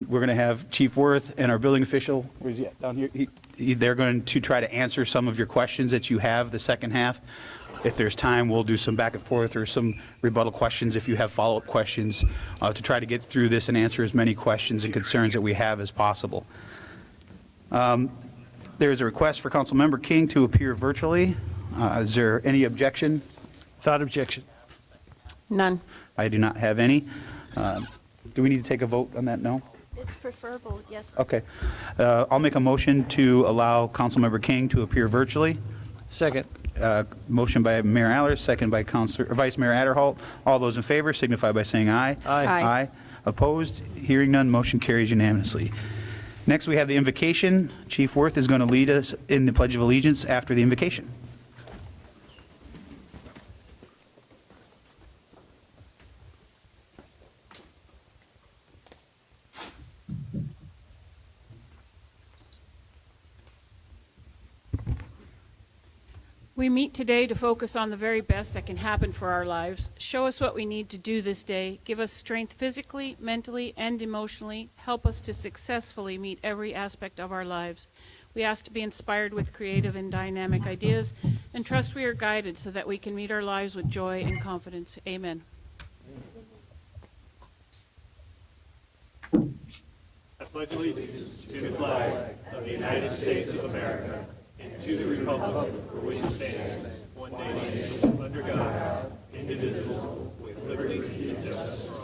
We're going to have Chief Worth and our building official, where's he at, down here? They're going to try to answer some of your questions that you have the second half. If there's time, we'll do some back and forth or some rebuttal questions if you have follow-up questions to try to get through this and answer as many questions and concerns that we have as possible. There is a request for Councilmember King to appear virtually. Is there any objection? Without objection. None. I do not have any. Do we need to take a vote on that? No? It's preferable, yes. Okay. I'll make a motion to allow Councilmember King to appear virtually. Second. Motion by Mayor Allers, second by Vice Mayor Adderholt. All those in favor signify by saying aye. Aye. Aye. Opposed? Hearing none, motion carries unanimously. Next, we have the invocation. Chief Worth is going to lead us in the Pledge of Allegiance after the invocation. We meet today to focus on the very best that can happen for our lives. Show us what we need to do this day. Give us strength physically, mentally, and emotionally. Help us to successfully meet every aspect of our lives. We ask to be inspired with creative and dynamic ideas and trust we are guided so that we can meet our lives with joy and confidence. Amen. I pledge allegiance to the flag of the United States of America and to the republic for which it stands, one nation, under God, indivisible, with liberty and justice for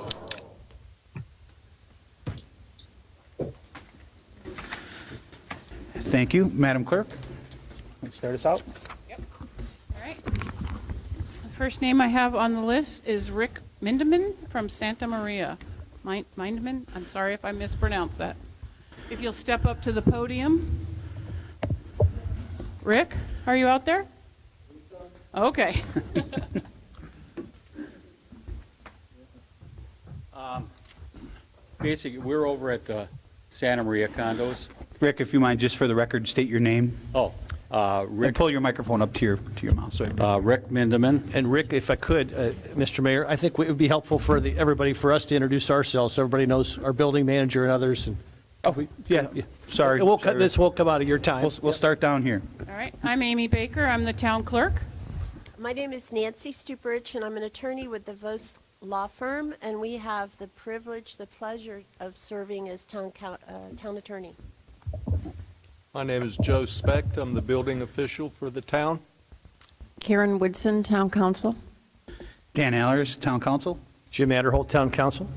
all. Thank you. Madam Clerk, will you start us out? Yep. All right. The first name I have on the list is Rick Mindeman from Santa Maria. Mindeman? I'm sorry if I mispronounced that. If you'll step up to the podium. Rick, are you out there? Okay. Basically, we're over at the Santa Maria condos. Rick, if you mind, just for the record, state your name. Oh, And Rick pull your microphone up to your mouth. So Rick Mindeman. And Rick, if I could, Mr. Mayor, I think it would be helpful for everybody, for us to introduce ourselves so everybody knows our building manager and others. And yeah. Sorry. This won't come out of your time. We'll start down here. All right. I'm Amy Baker. I'm the town clerk. My name is Nancy Stuperich, and I'm an attorney with the Vost Law Firm, and we have the privilege, the pleasure of serving as town attorney. My name is Joe Specht. I'm the building official for the town. Karen Woodson, Town Council. Dan Allers, Town Council. Jim Adderholt, Town Council.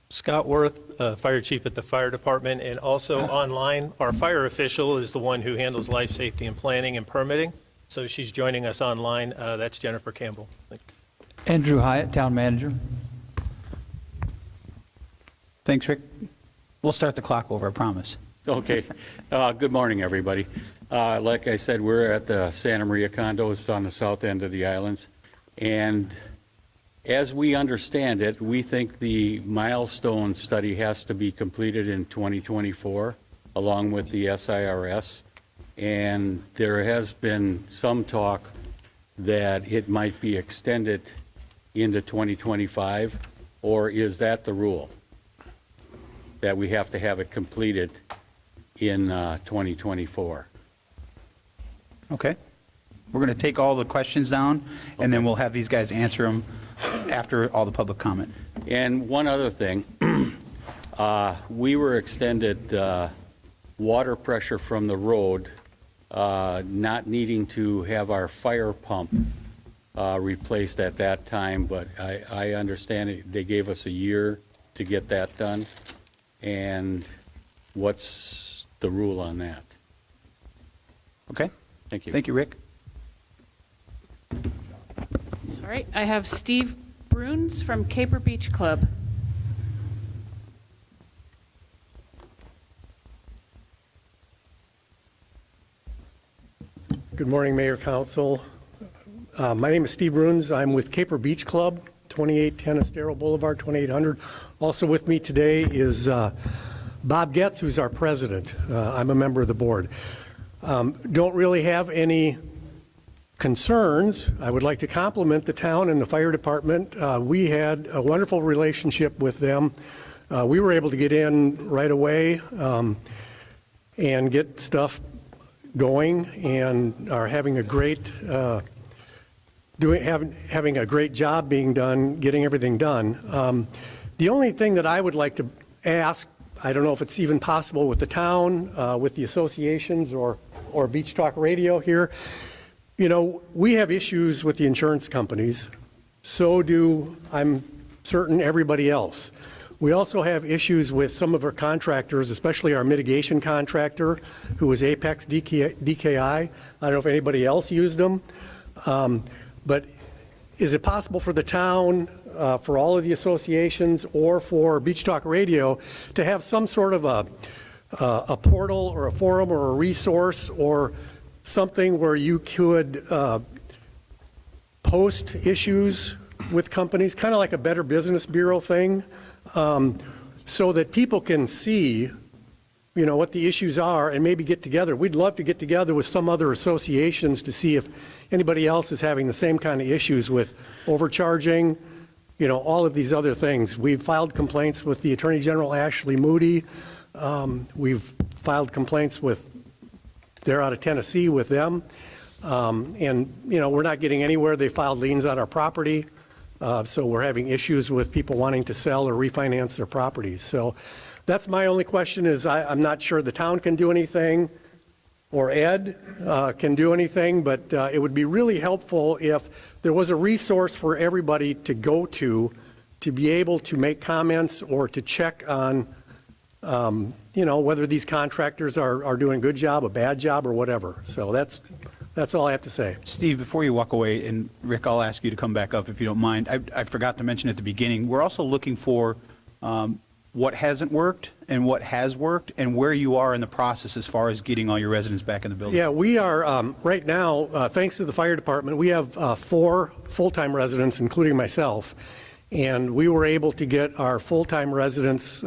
Scott Worth, Fire Chief at the Fire Department, and also online, our fire official is the one who handles life safety and planning and permitting. So she's joining us online. That's Jennifer Campbell. Andrew Hyatt, Town Manager. Thanks, Rick. We'll start the clock over, I promise. Okay. Good morning, everybody. Like I said, we're at the Santa Maria condos on the south end of the islands. And as we understand it, we think the milestone study has to be completed in 2024, along with the SIRS. And there has been some talk that it might be extended into 2025, or is that the rule? That we have to have it completed in 2024? Okay. We're going to take all the questions down, and then we'll have these guys answer them after all the public comment. And one other thing, we were extended water pressure from the road, not needing to have our fire pump replaced at that time, but I understand they gave us a year to get that done. And what's the rule on that? Okay? Thank you. Thank you, Rick. All right. I have Steve Bruns from Caper Beach Club. Good morning, Mayor, Council. My name is Steve Bruns. I'm with Caper Beach Club, 2810 Estero Boulevard, 2800. Also with me today is Bob Getz, who's our president. I'm a member of the board. Don't really have any concerns. I would like to compliment the town and the fire department. We had a wonderful relationship with them We were able to get in right away and get stuff going, and are having a great having a great job being done, getting everything done. The only thing that I would like to ask, I don't know if it's even possible with the town, with the associations, or Beach Talk Radio here. You know, we have issues with the insurance companies. So do, I'm certain, everybody else. We also have issues with some of our contractors, especially our mitigation contractor, who was Apex DKI. I don't know if anybody else used them. But is it possible for the town, for all of the associations, or for Beach Talk Radio to have some sort of a portal or a forum or a resource or something where you could post issues with companies, kind of like a Better Business Bureau thing, so that people can see, you know, what the issues are and maybe get together. We'd love to get together with some other associations to see if anybody else is having the same kind of issues with overcharging, you know, all of these other things. We've filed complaints with the Attorney General, Ashley Moody. We've filed complaints with, they're out of Tennessee, with them. And, you know, we're not getting anywhere. They filed liens on our property. So we're having issues with people wanting to sell or refinance their properties. So that's my only question, is I'm not sure the town can do anything or Ed can do anything, but it would be really helpful if there was a resource for everybody to go to be able to make comments or to check on, you know, whether these contractors are doing a good job, a bad job, or whatever. So that's all I have to say. Steve, before you walk away, and Rick, I'll ask you to come back up if you don't mind. I forgot to mention at the beginning, we're also looking for what hasn't worked and what has worked, and where you are in the process as far as getting all your residents back in the building. Yeah, we are, right now, thanks to the fire department, we have 4 full-time residents, including myself, and we were able to get our full-time residents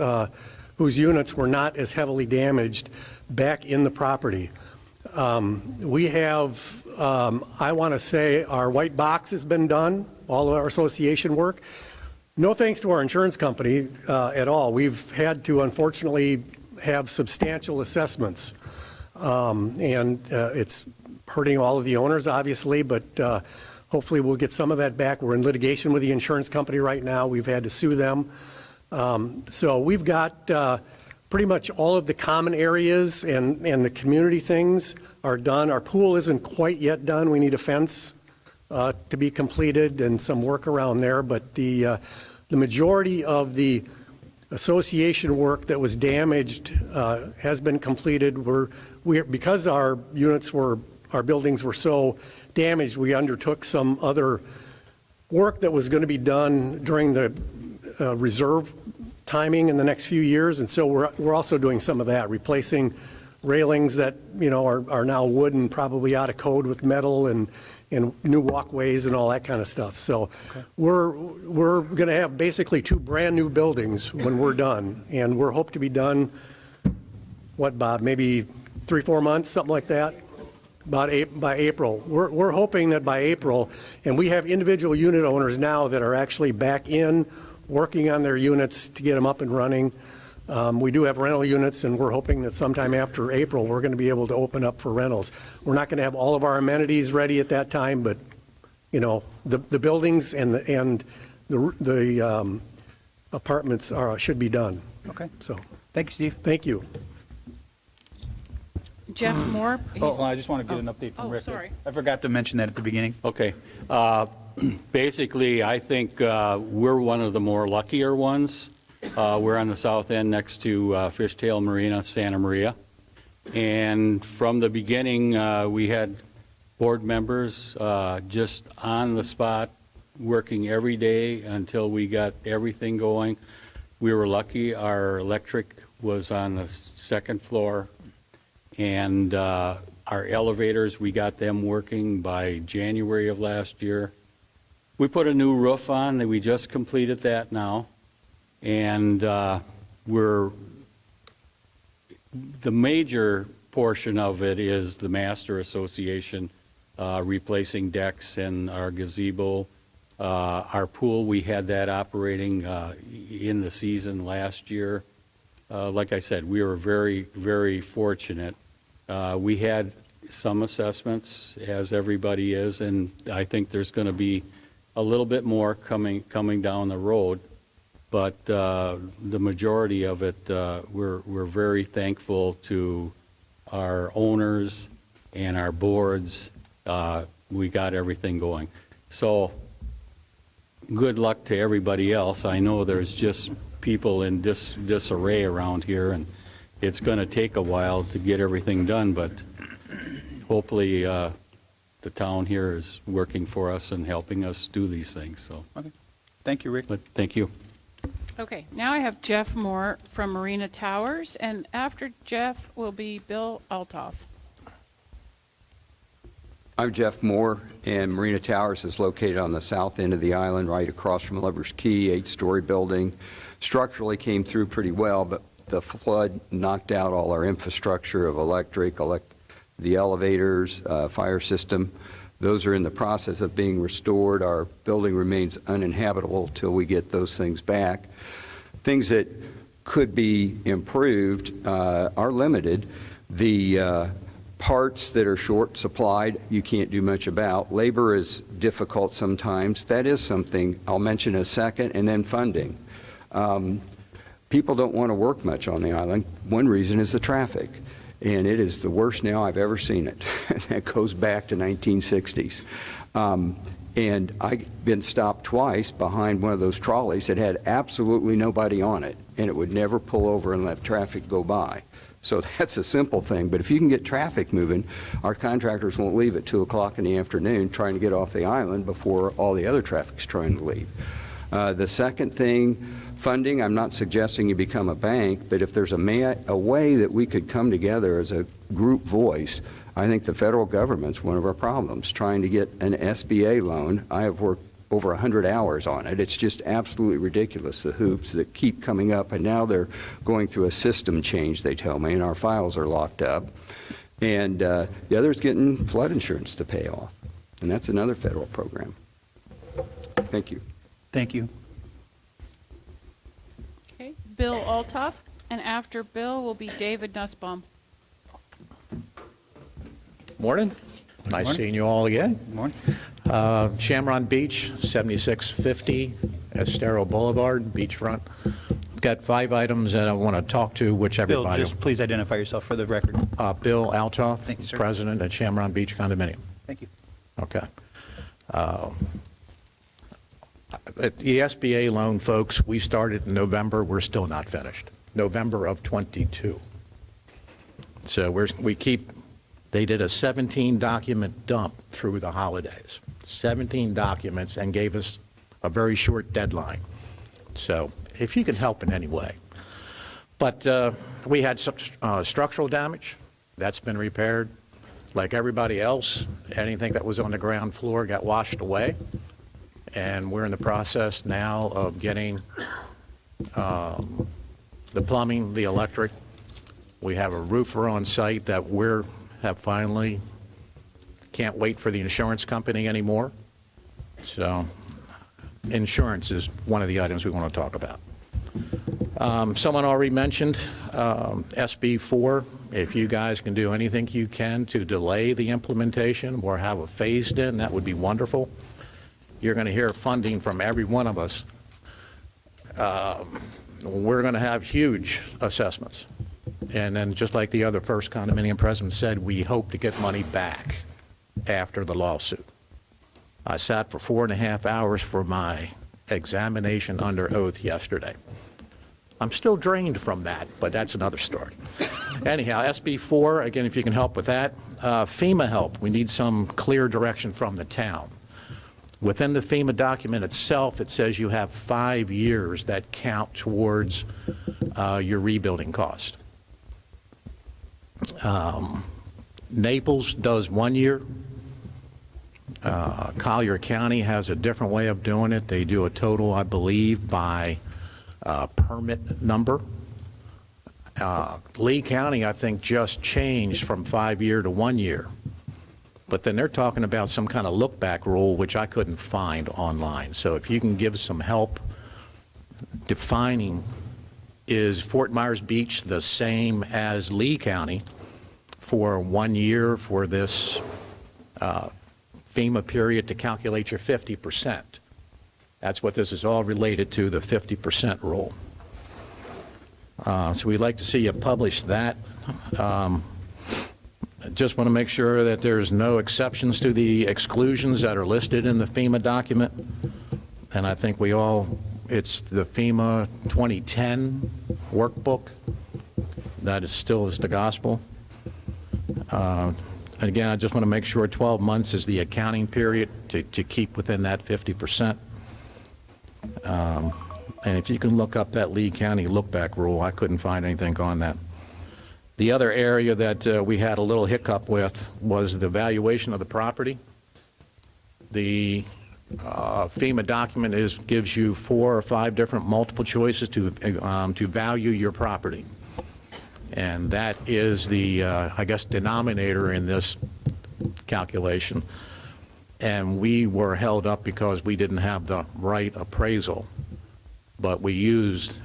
whose units were not as heavily damaged back in the property. We have, I want to say, our white box has been done, all of our association work. No thanks to our insurance company at all. We've had to, unfortunately, have substantial assessments. And it's hurting all of the owners, obviously, but hopefully we'll get some of that back. We're in litigation with the insurance company right now. We've had to sue them. So we've got pretty much all of the common areas and the community things are done. Our pool isn't quite yet done. We need a fence to be completed and some work around there, but the majority of the association work that was damaged has been completed. Because our buildings were so damaged, we undertook some other work that was going to be done during the reserve timing in the next few years, and so we're also doing some of that, replacing railings that, you know, are now wood and probably out of code with metal, and new walkways and all that kind of stuff. So we're going to have basically 2 brand new buildings when we're done, and we're hope to be done, what, Bob, maybe 3-4 months, something like that, by April. We're hoping that by April, and we have individual unit owners now that are actually back in working on their units to get them up and running. We do have rental units, and we're hoping that sometime after April, we're going to be able to open up for rentals. We're not going to have all of our amenities ready at that time, but, you know, the buildings and the apartments should be done. Okay. So, Thank you, Steve. thank you. Jeff Moore? Oh, I just want to get an update from Rick. Sorry. I forgot to mention that at the beginning. Okay. Basically, I think we're one of the more luckier ones. We're on the south end next to Fishtail Marina, Santa Maria. And from the beginning, we had board members just on the spot, working every day until we got everything going. We were lucky. Our electric was on the 2nd floor, and our elevators, we got them working by January of last year. We put a new roof on, and we just completed that now. And the major portion of it is the Master Association replacing decks in our gazebo, Our pool, we had that operating in the season last year. Like I said, we were very, very fortunate. We had some assessments, as everybody is, and I think there's going to be a little bit more coming down the road. But the majority of it, we're very thankful to our owners and our boards. We got everything going. So good luck to everybody else. I know there's just people in disarray around here, and it's going to take a while to get everything done, but hopefully the town here is working for us and helping us do these things. So, Okay. Thank you, Rick. but thank you. Okay, now I have Jeff Moore from Marina Towers, and after Jeff will be Bill Altoff. I'm Jeff Moore, and Marina Towers is located on the south end of the island, right across from Lover's Key, 8-story building. Structurally came through pretty well, but the flood knocked out all our infrastructure of electric, the elevators, fire system. Those are in the process of being restored. Our building remains uninhabitable till we get those things back. Things that could be improved are limited. The parts that are short supplied, you can't do much about. Labor is difficult sometimes. That is something I'll mention in a second, and then funding. People don't want to work much on the island. One reason is the traffic, and it is the worst now I've ever seen it. That goes back to 1960s. And I've been stopped twice behind one of those trolleys that had absolutely nobody on it, and it would never pull over and let traffic go by. So that's a simple thing, but if you can get traffic moving, our contractors won't leave at 2 o'clock in the afternoon trying to get off the island before all the other traffic's trying to leave. The second thing, funding, I'm not suggesting you become a bank, but if there's a way that we could come together as a group voice, I think the federal government's one of our problems, trying to get an SBA loan. I have worked over 100 hours on it. It's just absolutely ridiculous, the hoops that keep coming up, and now they're going through a system change, they tell me, and our files are locked up. And the other is getting flood insurance to pay off, and that's another federal program. Thank you. Thank you. Okay, Bill Altoff, and after Bill will be David Nussbaum. Morning. Nice Morning. seeing you all again. Good morning. Shamron Beach, 7650 Estero Boulevard, beachfront. Got 5 items that I want to talk to, which Bill, everybody... just please identify yourself for the record. Bill Altoff, Thank you, sir. President at Shamron Beach Condominium. Thank you. Okay. The SBA loan, folks, we started in November. We're still not finished. November of '22. So they did a 17-document dump through the holidays. 17 documents, and gave us a very short deadline. So if you can help in any way. But we had some structural damage. That's been repaired. Like everybody else, anything that was on the ground floor got washed away. And we're in the process now of getting the plumbing, the electric. We have a roofer on site that have finally can't wait for the insurance company anymore. So insurance is one of the items we want to talk about. Someone already mentioned SB 4. If you guys can do anything you can to delay the implementation or have a phased in, that would be wonderful. You're going to hear funding from every one of us. We're going to have huge assessments. And then just like the other first condominium president said, we hope to get money back after the lawsuit. I sat for 4.5 hours for my examination under oath yesterday. I'm still drained from that, but that's another story. Anyhow, SB 4, again, if you can help with that. FEMA help, we need some clear direction from the town. Within the FEMA document itself, it says you have 5 years that count towards your rebuilding cost. Naples does 1 year. Collier County has a different way of doing it. They do a total, I believe, by permit number. Lee County, I think, just changed from 5 year to 1 year. But then they're talking about some kind of look-back rule, which I couldn't find online. So if you can give some help defining, is Fort Myers Beach the same as Lee County for 1 year for this FEMA period to calculate your 50%? That's what this is all related to, the 50% rule. So we'd like to see you publish that. I just want to make sure that there's no exceptions to the exclusions that are listed in the FEMA document. And I think it's the FEMA 2010 workbook that is still is the gospel. And again, I just want to make sure 12 months is the accounting period to keep within that 50%. And if you can look up that Lee County look-back rule, I couldn't find anything on that. The other area that we had a little hiccup with was the valuation of the property. The FEMA document gives you 4 or 5 different multiple choices to value your property. And that is the, I guess, denominator in this calculation. And we were held up because we didn't have the right appraisal. But we used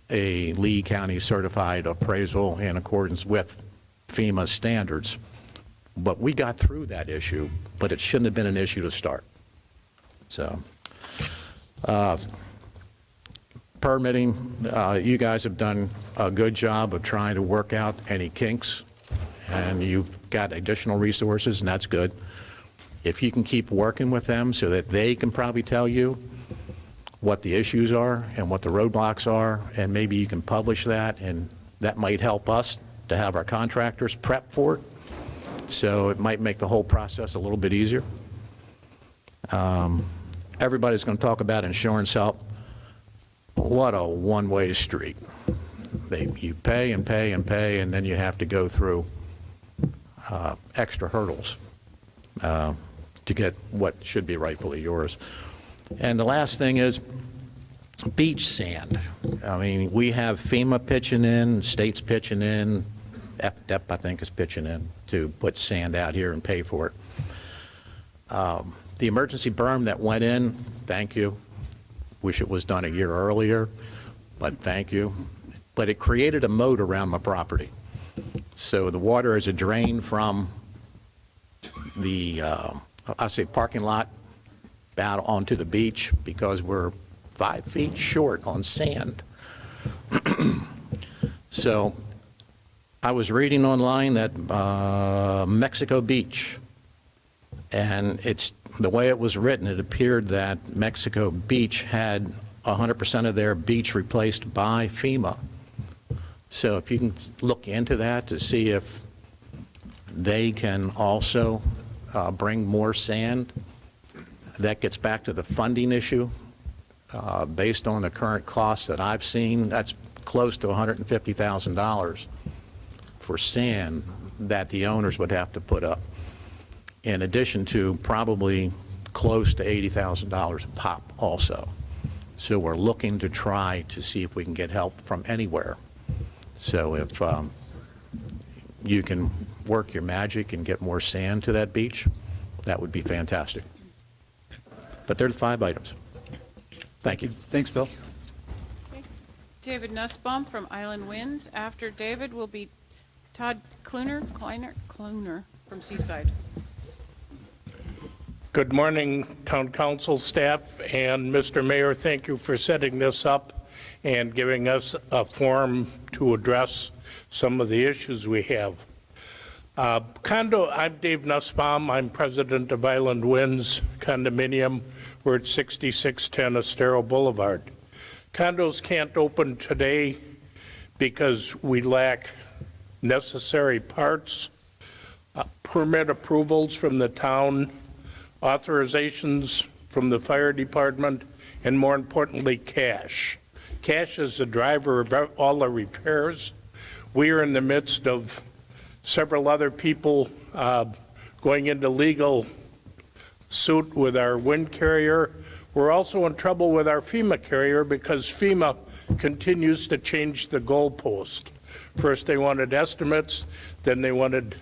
a Lee County certified appraisal in accordance with FEMA standards. But we got through that issue, but it shouldn't have been an issue to start. So, permitting, you guys have done a good job of trying to work out any kinks, and you've got additional resources, and that's good. If you can keep working with them so that they can probably tell you what the issues are and what the roadblocks are, and maybe you can publish that, and that might help us to have our contractors prep for it. So it might make the whole process a little bit easier. Everybody's going to talk about insurance help. What a one-way street. You pay and pay and pay, and then you have to go through extra hurdles to get what should be rightfully yours. And the last thing is beach sand. I mean, we have FEMA pitching in, state's pitching in, FDEP, I think, is pitching in to put sand out here and pay for it. The emergency berm that went in, thank you. Wish it was done a year earlier, but thank you. But it created a moat around my property. So the water is a drain from the, I say parking lot out onto the beach because we're 5 feet short on sand. So I was reading online that Mexico Beach, and it's the way it was written, it appeared that Mexico Beach had 100% of their beach replaced by FEMA. So if you can look into that to see if they can also bring more sand. That gets back to the funding issue. Based on the current costs that I've seen, that's close to $150,000 for sand that the owners would have to put up, in addition to probably close to $80,000 a pop also. So we're looking to try to see if we can get help from anywhere. So if you can work your magic and get more sand to that beach, that would be fantastic. But they're the 5 items. Thank you. Thanks, Bill. David Nussbaum from Island Winds. After David will be Todd Cluner from Seaside. Good morning, Town Council staff, and Mr. Mayor, thank you for setting this up and giving us a forum to address some of the issues we have. Condo, I'm Dave Nussbaum. I'm president of Island Winds Condominium. We're at 6610 Estero Boulevard. Condos can't open today because we lack necessary parts, permit approvals from the town, authorizations from the fire department, and more importantly, cash. Cash is the driver of all the repairs. We are in the midst of several other people going into legal suit with our wind carrier. We're also in trouble with our FEMA carrier because FEMA continues to change the goalpost. First they wanted estimates, then they wanted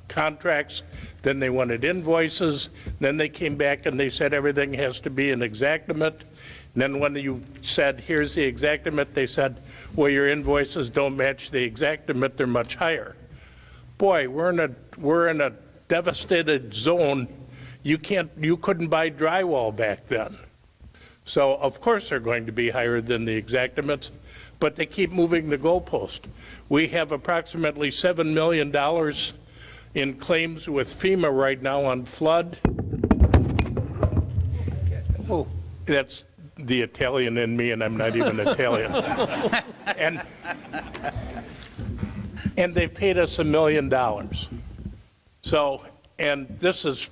contracts, then they wanted invoices, then they came back and they said everything has to be an exactament. And then when you said, here's the exactament, they said, well, your invoices don't match the exactement, they're much higher. Boy, we're in a devastated zone. You couldn't buy drywall back then. So of course they're going to be higher than the exactaments, but they keep moving the goalpost. We have approximately $7 million in claims with FEMA right now on flood. Oh, that's the Italian in me, and I'm not even Italian. And they paid us $1 million. So, and this is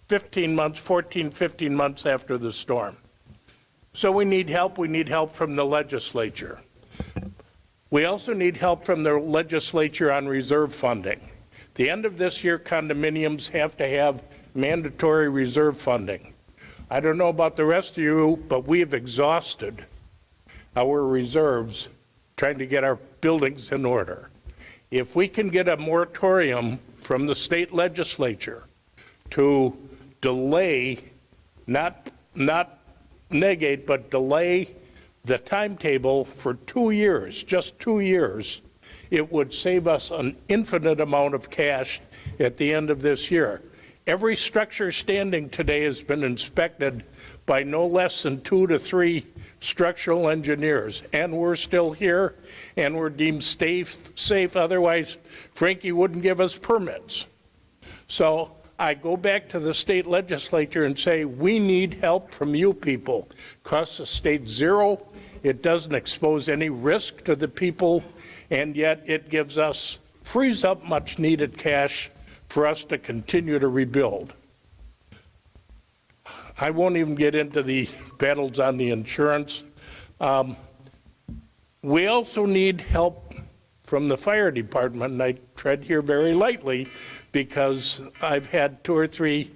15 months, 14, 15 months after the storm. So we need help. We need help from the legislature. We also need help from the legislature on reserve funding. The end of this year, condominiums have to have mandatory reserve funding. I don't know about the rest of you, but we have exhausted our reserves trying to get our buildings in order. If we can get a moratorium from the state legislature to delay, not negate, but delay the timetable for 2 years, just 2 years, it would save us an infinite amount of cash at the end of this year. Every structure standing today has been inspected by no less than 2 to 3 structural engineers, and we're still here, and we're deemed safe. Otherwise, Frankie wouldn't give us permits. So I go back to the state legislature and say, we need help from you people. Costs the state zero. It doesn't expose any risk to the people, and yet it frees up much needed cash for us to continue to rebuild. I won't even get into the battles on the insurance. We also need help from the fire department, and I tread here very lightly because I've had 2 or 3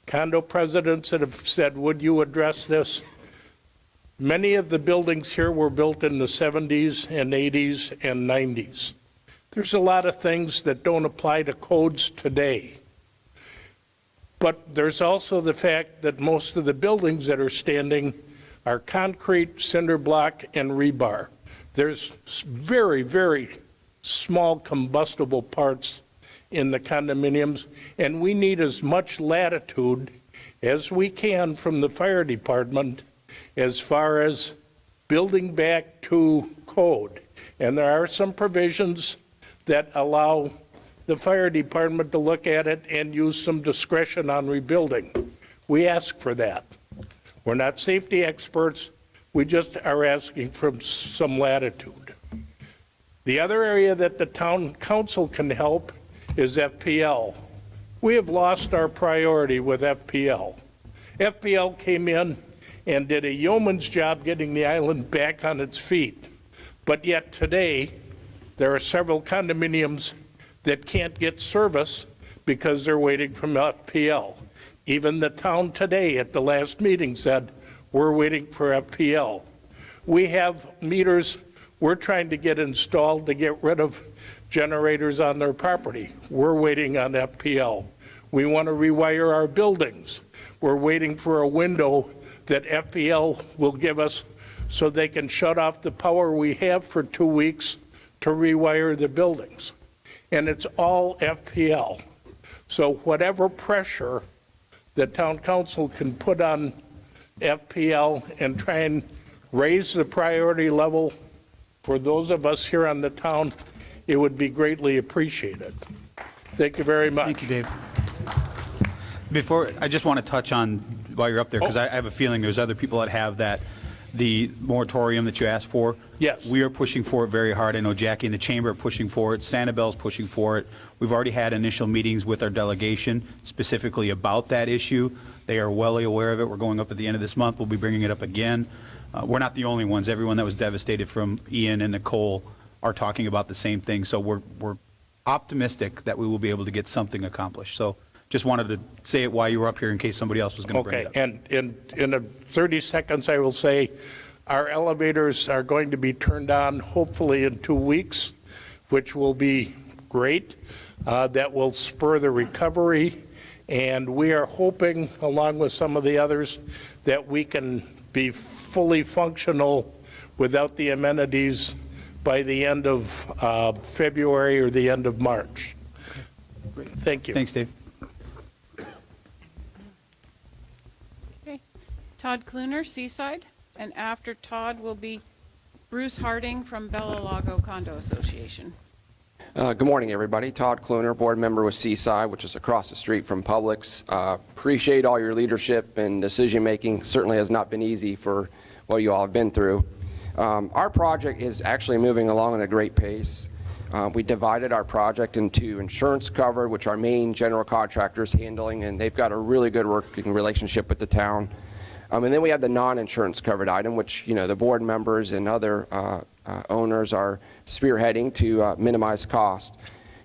condo presidents that have said, would you address this? Many of the buildings here were built in the 70s and 80s and 90s. There's a lot of things that don't apply to codes today. But there's also the fact that most of the buildings that are standing are concrete, cinder block, and rebar. There's very, very small combustible parts in the condominiums, and we need as much latitude as we can from the fire department as far as building back to code. And there are some provisions that allow the fire department to look at it and use some discretion on rebuilding. We ask for that. We're not safety experts. We just are asking for some latitude. The other area that the town council can help is FPL. We have lost our priority with FPL. FPL came in and did a yeoman's job getting the island back on its feet. But yet today, there are several condominiums that can't get service because they're waiting from FPL. Even the town today at the last meeting said, we're waiting for FPL. We have meters we're trying to get installed to get rid of generators on their property. We're waiting on FPL. We want to rewire our buildings. We're waiting for a window that FPL will give us so they can shut off the power we have for 2 weeks to rewire the buildings. And it's all FPL. So whatever pressure the town council can put on FPL and try and raise the priority level for those of us here on the town, it would be greatly appreciated. Thank you very much. Thank you, Dave. I just want to touch on, while you're up there, because I have a feeling there's other people that have that, the moratorium that you asked for. Yes. We are pushing for it very hard. I know Jackie and the Chamber are pushing for it. Sanibel's pushing for it. We've already had initial meetings with our delegation specifically about that issue. They are well aware of it. We're going up at the end of this month. We'll be bringing it up again. We're not the only ones. Everyone that was devastated from Ian and Nicole are talking about the same thing. So we're optimistic that we will be able to get something accomplished. So just wanted to say it while you were up here in case somebody else was going to bring it up. Okay, and in 30 seconds, I will say our elevators are going to be turned on hopefully in 2 weeks, which will be great. that will spur the recovery. And we are hoping, along with some of the others, that we can be fully functional without the amenities by the end of February or the end of March. Thank you. Thanks, Dave. Okay. Todd Cluner, Seaside, and after Todd will be Bruce Harding from Bella Lago Condo Association. Good morning, everybody. Todd Cluner, board member with Seaside, which is across the street from Publix. Appreciate all your leadership and decision-making. Certainly has not been easy for what you all have been through. Our project is actually moving along at a great pace. We divided our project into insurance covered, which our main general contractor is handling, and they've got a really good working relationship with the town. And then we have the non-insurance covered item, which, you know, the board members and other owners are spearheading to minimize cost.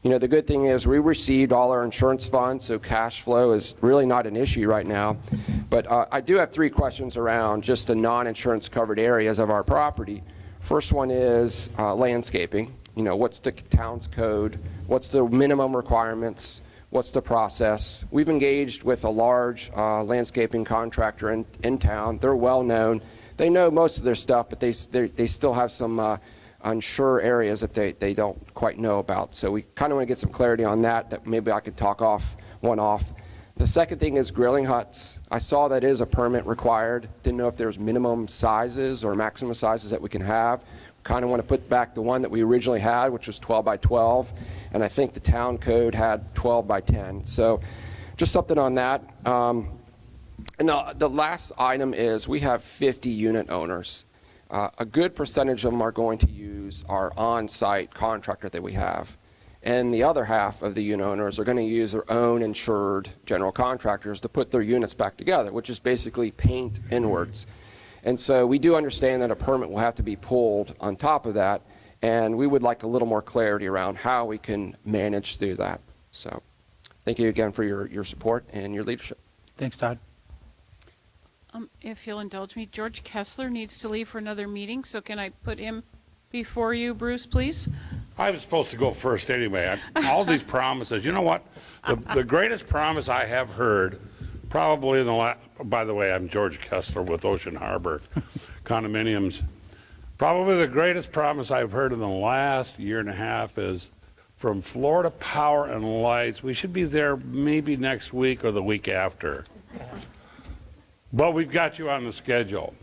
You know, the good thing is we received all our insurance funds, so cash flow is really not an issue right now. But I do have 3 questions around just the non-insurance covered areas of our property. First one is landscaping. You know, what's the town's code? What's the minimum requirements? What's the process? We've engaged with a large landscaping contractor in town. They're well known. They know most of their stuff, but they still have some unsure areas that they don't quite know about. So we kind of want to get some clarity on that maybe I could talk one off. The second thing is grilling huts. I saw that is a permit required. Didn't know if there's minimum sizes or maximum sizes that we can have. Kind of want to put back the one that we originally had, which was 12 by 12, and I think the town code had 12 by 10. So just something on that. And the last item is we have 50 unit owners. A good percentage of them are going to use our on-site contractor that we have. And the other half of the unit owners are going to use their own insured general contractors to put their units back together, which is basically paint inwards. And so we do understand that a permit will have to be pulled on top of that, and we would like a little more clarity around how we can manage through that. So thank you again for your support and your leadership. Thanks, Todd. If you'll indulge me, George Kessler needs to leave for another meeting, so can I put him before you, Bruce, please? I was supposed to go first anyway. All these promises, you know what? The greatest promise I have heard, probably in the last, by the way, I'm George Kessler with Ocean Harbor Condominiums. Probably the greatest promise I've heard in the last year and a half is from Florida Power and Lights. We should be there maybe next week or the week after. But we've got you on the schedule.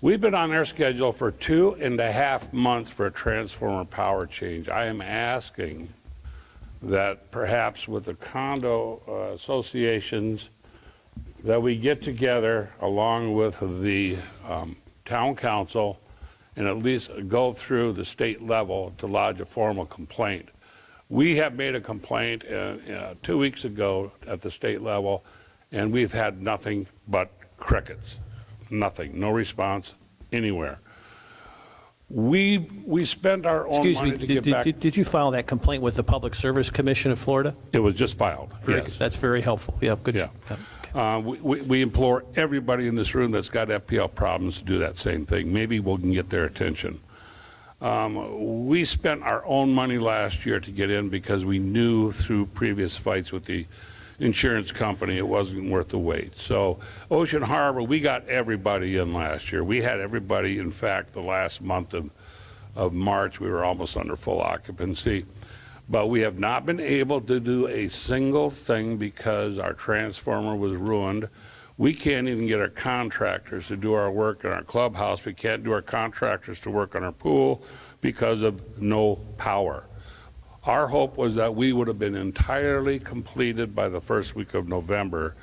We've been on their schedule for 2.5 months for a transformer power change. I am asking that perhaps with the condo associations that we get together along with the town council and at least go through the state level to lodge a formal complaint. We have made a complaint 2 weeks ago at the state level, and we've had nothing but crickets. Nothing, no response anywhere. We spend our own Excuse money me, to get back. did you file that complaint with the Public Service Commission of Florida? It was just filed, yes. That's very helpful. Yeah, good. Yeah. Okay. We implore everybody in this room that's got FPL problems to do that same thing. Maybe we can get their attention. We spent our own money last year to get in because we knew through previous fights with the insurance company it wasn't worth the wait. So Ocean Harbor, we got everybody in last year. We had everybody, in fact, the last month of March, we were almost under full occupancy. But we have not been able to do a single thing because our transformer was ruined. We can't even get our contractors to do our work in our clubhouse. We can't do our contractors to work on our pool because of no power. Our hope was that we would have been entirely completed by the first week of November.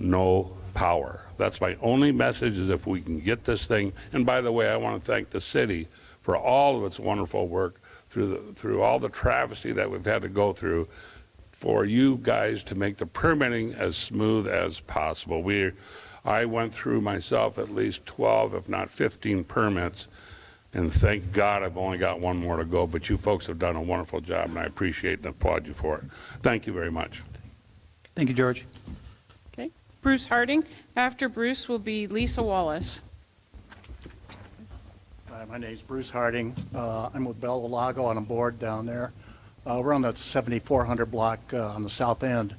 No power. That's my only message, is if we can get this thing. And by the way, I want to thank the city for all of its wonderful work through all the travesty that we've had to go through for you guys to make the permitting as smooth as possible. I went through myself at least 12, if not 15 permits, and thank God I've only got one more to go, but you folks have done a wonderful job, and I appreciate and applaud you for it. Thank you very much. Thank you, George. Okay. Bruce Harding. After Bruce will be Lisa Wallace. Hi, my name's Bruce Harding. I'm with Bella Lago on a board down there. We're on that 7400 block on the south end.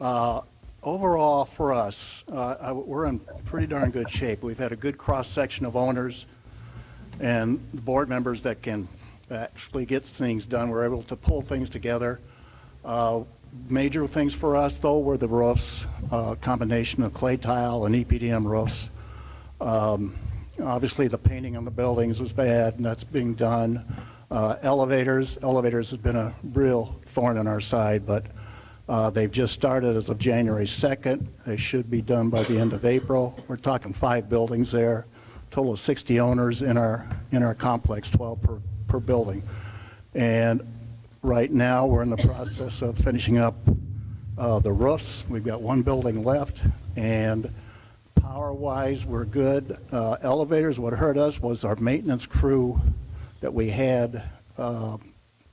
Overall, for us, we're in pretty darn good shape. We've had a good cross-section of owners and board members that can actually get things done. We're able to pull things together. Major things for us, though, were the roofs, combination of clay tile and EPDM roofs. Obviously, the painting on the buildings was bad, and that's being done. Elevators has been a real thorn in our side, but they've just started as of January 2nd. They should be done by the end of April. We're talking 5 buildings there, total of 60 owners in our complex, 12 per building. And right now, we're in the process of finishing up the roofs. We've got 1 building left, and power-wise, we're good. Elevators, what hurt us was our maintenance crew that we had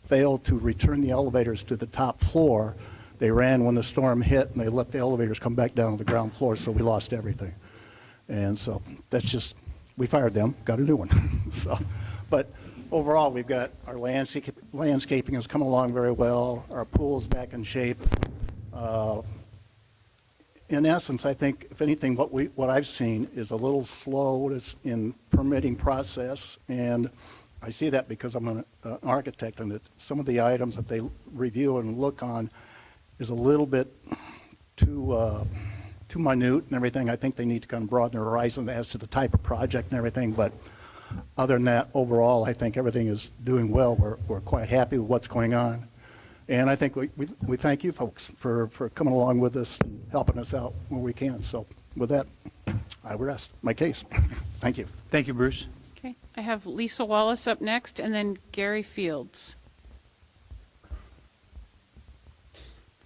failed to return the elevators to the top floor. They ran when the storm hit, and they let the elevators come back down to the ground floor, so we lost everything. And so that's just, we fired them, got a new one. So, but overall, we've got our landscaping has come along very well. Our pool's back in shape. In essence, I think, if anything, what I've seen is a little slow in permitting process, and I see that because I'm an architect, and some of the items that they review and look on is a little bit too minute and everything. I think they need to kind of broaden their horizon as to the type of project and everything, but other than that, overall, I think everything is doing well. We're quite happy with what's going on. And I think we thank you folks for coming along with us and helping us out where we can. So with that, I rest my case. Thank you. Thank you, Bruce. Okay, I have Lisa Wallace up next, and then Gary Fields.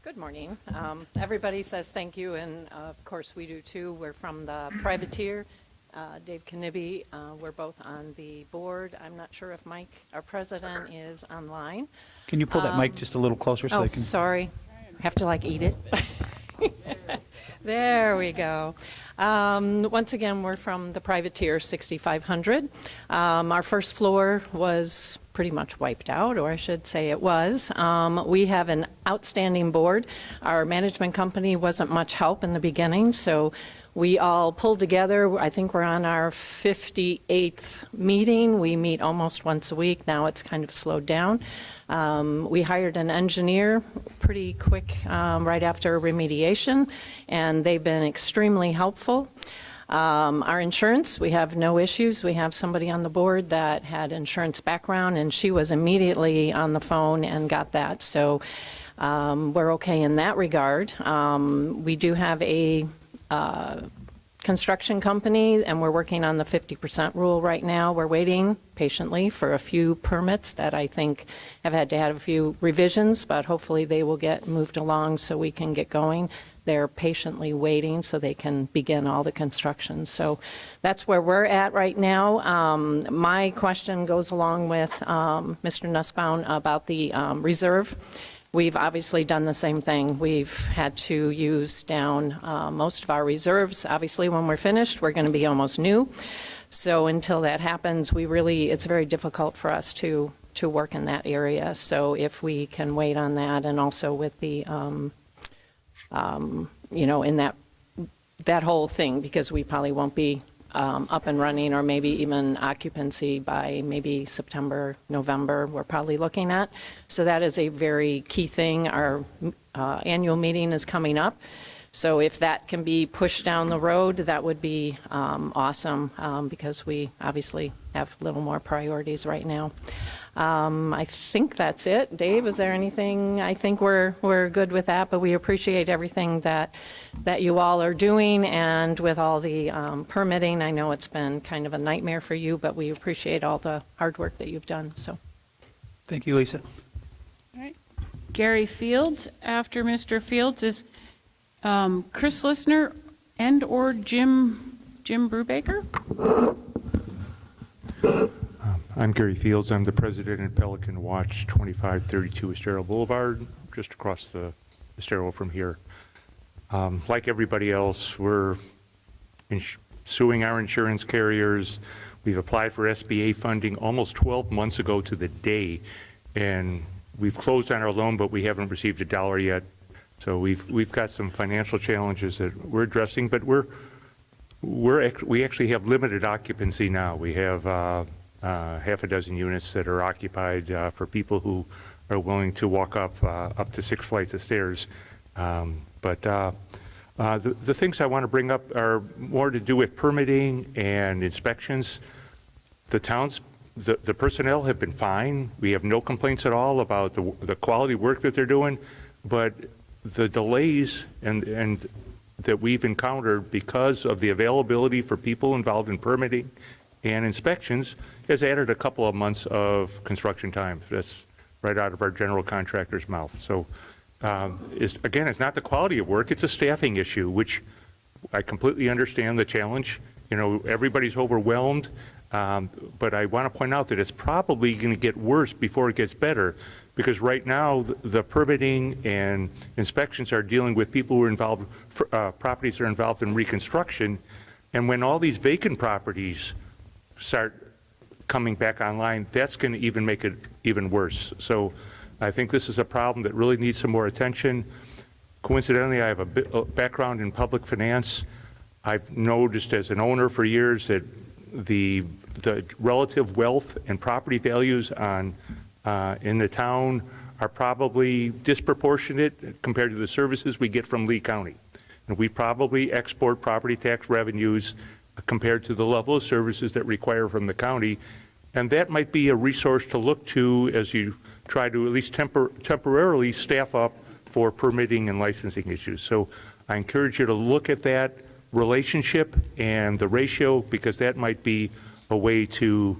Good morning. Everybody says thank you, and of course we do too. We're from the privateer. Dave Knibbie, we're both on the board. I'm not sure if Mike, our president, is online. Can you pull that mic just a little closer so they can? Sorry. Have to like eat it. There we go. Once again, we're from the privateer 6500. Our first floor was pretty much wiped out, or I should say it was. We have an outstanding board. Our management company wasn't much help in the beginning, so we all pulled together. I think we're on our 58th meeting. We meet almost once a week. Now it's kind of slowed down. We hired an engineer pretty quick right after remediation, and they've been extremely helpful. Our insurance, we have no issues. We have somebody on the board that had insurance background, and she was immediately on the phone and got that. So we're okay in that regard. We do have a construction company, and we're working on the 50% rule right now. We're waiting patiently for a few permits that I think have had to have a few revisions, but hopefully they will get moved along so we can get going. They're patiently waiting so they can begin all the construction. So that's where we're at right now. My question goes along with Mr. Nussbaum about the reserve. We've obviously done the same thing. We've had to use down most of our reserves. Obviously, when we're finished, we're going to be almost new. So until that happens, it's very difficult for us to work in that area. So if we can wait on that, and also with the, in that whole thing, because we probably won't be up and running, or maybe even occupancy by maybe September, November, we're probably looking at. So that is a very key thing. Our annual meeting is coming up. So if that can be pushed down the road, that would be awesome, because we obviously have a little more priorities right now. I think that's it. Dave, is there anything? I think we're good with that, but we appreciate everything that you all are doing, and with all the permitting. I know it's been kind of a nightmare for you, but we appreciate all the hard work that you've done. So, thank you, Lisa. All right. Gary Fields. After Mr. Fields is Chris Listener and/or Jim Brubaker. I'm Gary Fields. I'm the president at Pelican Watch, 2532 Estero Boulevard, just across the Estero from here. Like everybody else, we're suing our insurance carriers. We've applied for SBA funding almost 12 months ago to the day, and we've closed on our loan, but we haven't received a dollar yet. So we've got some financial challenges that we're addressing, but we actually have limited occupancy now. We have half a dozen units that are occupied for people who are willing to walk up to 6 flights of stairs. But the things I want to bring up are more to do with permitting and inspections. The personnel have been fine. We have no complaints at all about the quality work that they're doing, but the delays and that we've encountered because of the availability for people involved in permitting and inspections has added a couple of months of construction time. That's right out of our general contractor's mouth. So again, it's not the quality of work, it's a staffing issue, which I completely understand the challenge. You know, everybody's overwhelmed, but I want to point out that it's probably going to get worse before it gets better, because right now the permitting and inspections are dealing with people who are involved, properties that are involved in reconstruction, and when all these vacant properties start coming back online, that's going to even make it even worse. So I think this is a problem that really needs some more attention. Coincidentally, I have a background in public finance. I've noticed as an owner for years that the relative wealth and property values in the town are probably disproportionate compared to the services we get from Lee County. And we probably export property tax revenues compared to the level of services that require from the county. And that might be a resource to look to as you try to at least temporarily staff up for permitting and licensing issues. So I encourage you to look at that relationship and the ratio, because that might be a way to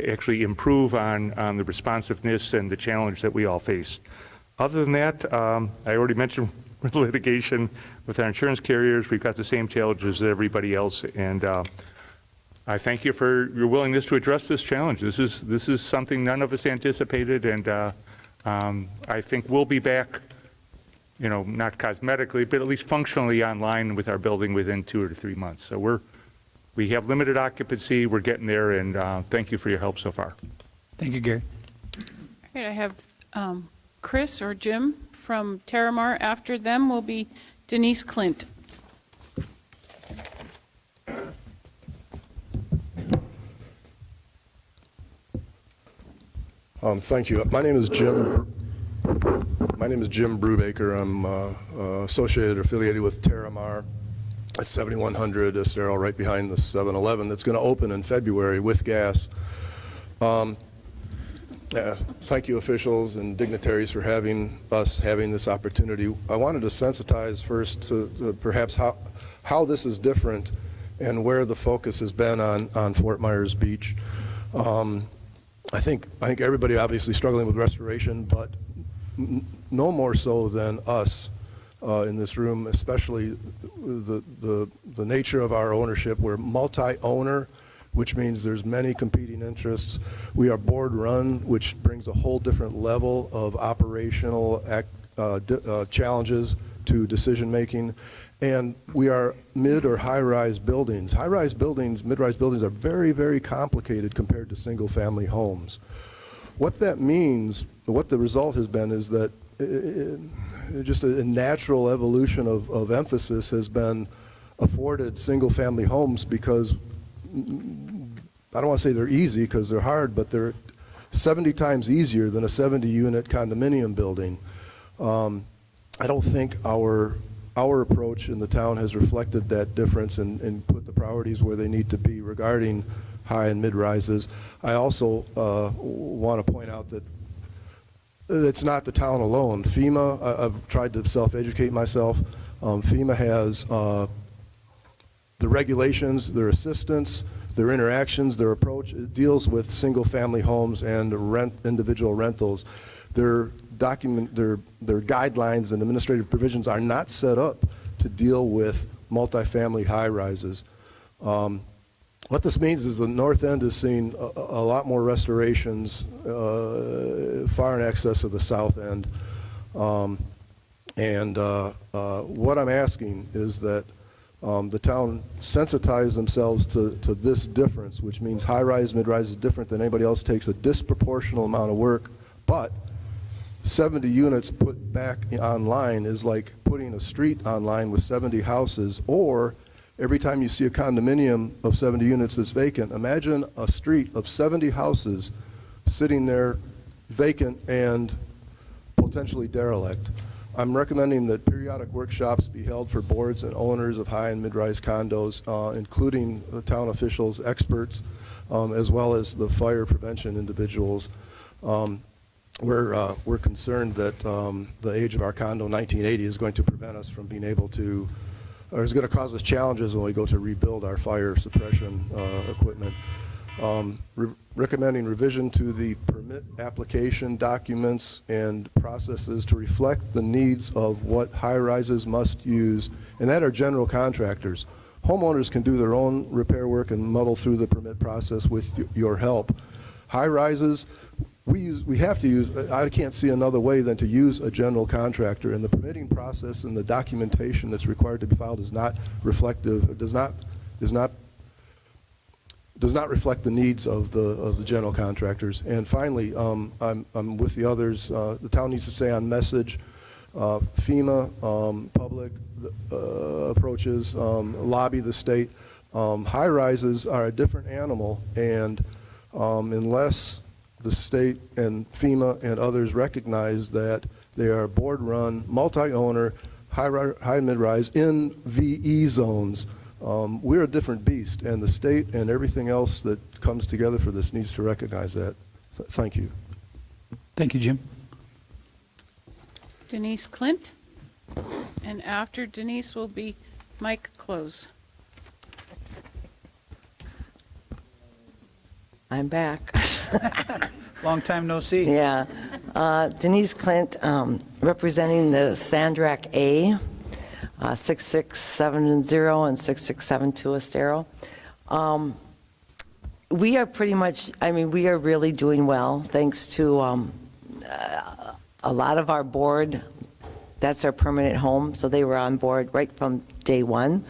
actually improve on the responsiveness and the challenge that we all face. Other than that, I already mentioned litigation with our insurance carriers. We've got the same challenges as everybody else, and I thank you for your willingness to address this challenge. This is something none of us anticipated, and I think we'll be back, you know, not cosmetically, but at least functionally online with our building within 2 or 3 months. So we have limited occupancy. We're getting there, and thank you for your help so far. Thank you, Gary. All right, I have Chris or Jim from Terramar. After them will be Denise Clint. Thank you. My name is Jim Brubaker. I'm associated or affiliated with Terramar at 7100 Estero, right behind the 7-Eleven that's going to open in February with gas. Thank you, officials and dignitaries, for having this opportunity. I wanted to sensitize first to perhaps how this is different and where the focus has been on Fort Myers Beach. I think everybody obviously struggling with restoration, but no more so than us in this room, especially the nature of our ownership. We're multi-owner, which means there's many competing interests. We are board-run, which brings a whole different level of operational challenges to decision-making. And we are mid or high-rise buildings. High-rise buildings, mid-rise buildings are very, very complicated compared to single-family homes. What that means, what the result has been, is that just a natural evolution of emphasis has been afforded single-family homes because, I don't want to say they're easy because they're hard, but they're 70 times easier than a 70-unit condominium building. I don't think our approach in the town has reflected that difference and put the priorities where they need to be regarding high and mid-rises. I also want to point out that it's not the town alone. FEMA, I've tried to self-educate myself. FEMA has the regulations, their assistance, their interactions, their approach. It deals with single-family homes and individual rentals. Their guidelines and administrative provisions are not set up to deal with multifamily high-rises. What this means is the North End has seen a lot more restorations far in excess of the South End. What I'm asking is that the town sensitize themselves to this difference, which means high-rise, mid-rise is different than anybody else, takes a disproportional amount of work, but 70 units put back online is like putting a street online with 70 houses, or every time you see a condominium of 70 units that's vacant, imagine a street of 70 houses sitting there vacant and potentially derelict. I'm recommending that periodic workshops be held for boards and owners of high and mid-rise condos, including the town officials, experts, as well as the fire prevention individuals. We're concerned that the age of our condo, 1980, is going to prevent us from being able to, or is going to cause us challenges when we go to rebuild our fire suppression equipment. Recommending revision to the permit application documents and processes to reflect the needs of what high-rises must use, and that are general contractors. Homeowners can do their own repair work and muddle through the permit process with your help. High-rises, we have to use, I can't see another way than to use a general contractor, and the permitting process and the documentation that's required to be filed is not reflective, does not reflect the needs of the general contractors. And finally, I'm with the others. The town needs to stay on message. FEMA, public approaches, lobby the state. High-rises are a different animal, and unless the state and FEMA and others recognize that they are board-run, multi-owner, high mid-rise in VE zones, we're a different beast, and the state and everything else that comes together for this needs to recognize that. Thank you. Thank you, Jim. Denise Clint, and after Denise will be Mike Close. I'm back. Long time no see. Yeah. Denise Clint, representing the Sandrac A, 6670 and 6672 Estero. We are pretty much, we are really doing well, thanks to a lot of our board. That's our permanent home, so they were on board right from day one.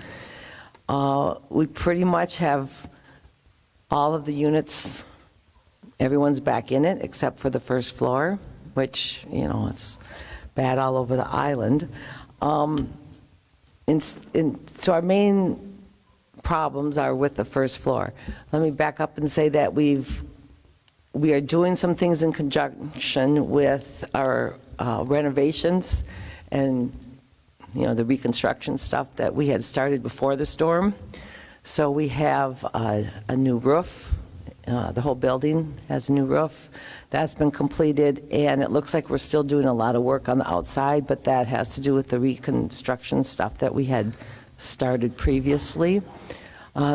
We pretty much have all of the units, everyone's back in it except for the first floor, which, it's bad all over the island. So our main problems are with the first floor. Let me back up and say that we are doing some things in conjunction with our renovations and the reconstruction stuff that we had started before the storm. So we have a new roof. The whole building has a new roof. That's been completed, and it looks like we're still doing a lot of work on the outside, but that has to do with the reconstruction stuff that we had started previously.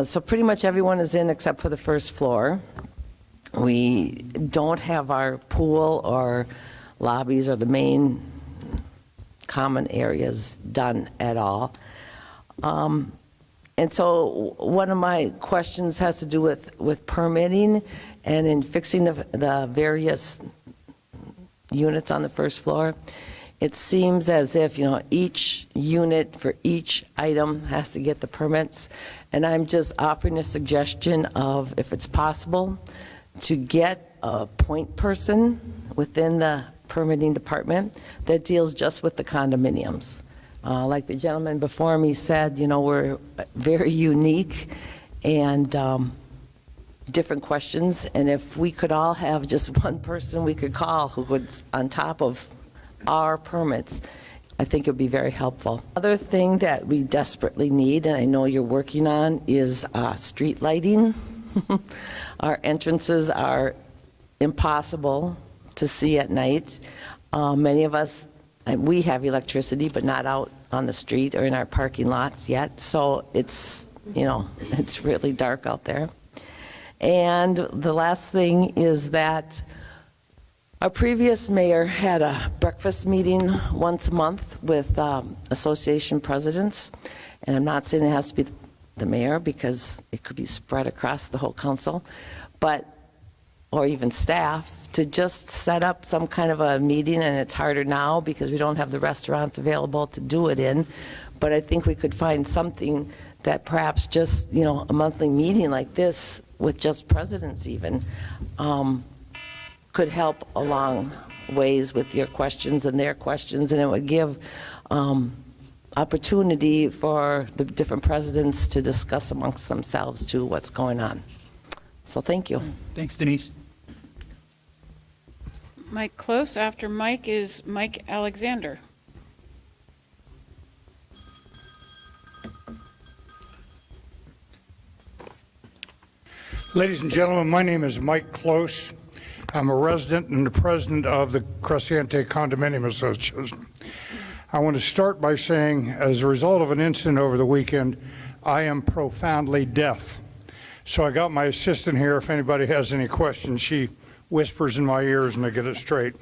So pretty much everyone is in except for the first floor. We don't have our pool or lobbies or the main common areas done at all. And so one of my questions has to do with permitting and in fixing the various units on the first floor. It seems as if, each unit for each item has to get the permits. And I'm just offering a suggestion of, if it's possible, to get a point person within the permitting department that deals just with the condominiums. Like the gentleman before me said, we're very unique and different questions. And if we could all have just one person we could call who would, on top of our permits, I think it would be very helpful. Other thing that we desperately need, and I know you're working on, is street lighting. Our entrances are impossible to see at night. Many of us, we have electricity, but not out on the street or in our parking lots yet. So it's, it's really dark out there. And the last thing is that our previous mayor had a breakfast meeting once a month with association presidents. And I'm not saying it has to be the mayor, because it could be spread across the whole council, or even staff, to just set up some kind of a meeting. And it's harder now because we don't have the restaurants available to do it in. But I think we could find something that perhaps just, a monthly meeting like this with just presidents even, could help along ways with your questions and their questions, and it would give opportunity for the different presidents to discuss amongst themselves too what's going on. So thank you. Thanks, Denise. Mike Close. After Mike is Mike Alexander. Ladies and gentlemen, my name is Mike Close. I'm a resident and the president of the Crescente Condominium Association. I want to start by saying, as a result of an incident over the weekend, I am profoundly deaf. So I got my assistant here. If anybody has any questions, she whispers in my ears and I get it straight.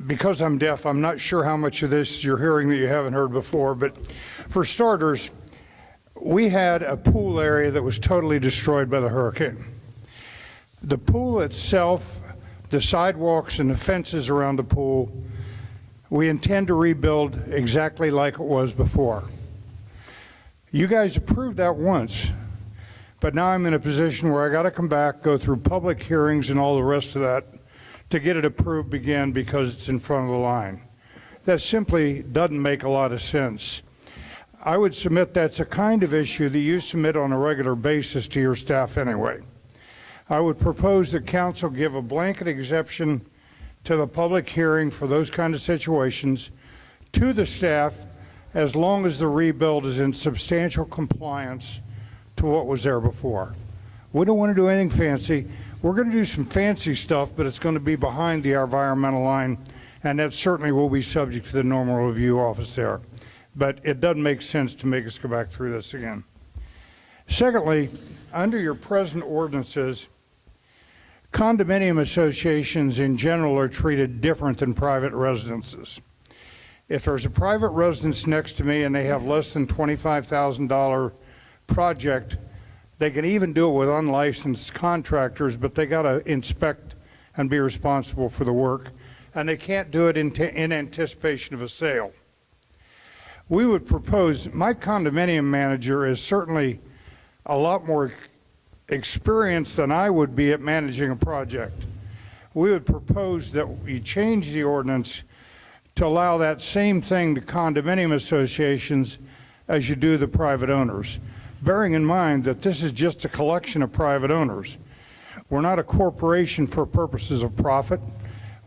Because I'm deaf, I'm not sure how much of this you're hearing that you haven't heard before, but for starters, we had a pool area that was totally destroyed by the hurricane. The pool itself, the sidewalks and the fences around the pool, we intend to rebuild exactly like it was before. You guys approved that once, but now I'm in a position where I got to come back, go through public hearings and all the rest of that to get it approved again because it's in front of the line. That simply doesn't make a lot of sense. I would submit that's a kind of issue that you submit on a regular basis to your staff anyway. I would propose that council give a blanket exception to the public hearing for those kind of situations to the staff as long as the rebuild is in substantial compliance to what was there before. We don't want to do anything fancy. We're going to do some fancy stuff, but it's going to be behind the environmental line, and that certainly will be subject to the normal review office there. But it doesn't make sense to make us go back through this again. Secondly, under your present ordinances, condominium associations in general are treated different than private residences. If there's a private residence next to me and they have less than $25,000 project, they can even do it with unlicensed contractors, but they got to inspect and be responsible for the work, and they can't do it in anticipation of a sale. We would propose, my condominium manager is certainly a lot more experienced than I would be at managing a project. We would propose that we change the ordinance to allow that same thing to condominium associations as you do the private owners, bearing in mind that this is just a collection of private owners. We're not a corporation for purposes of profit.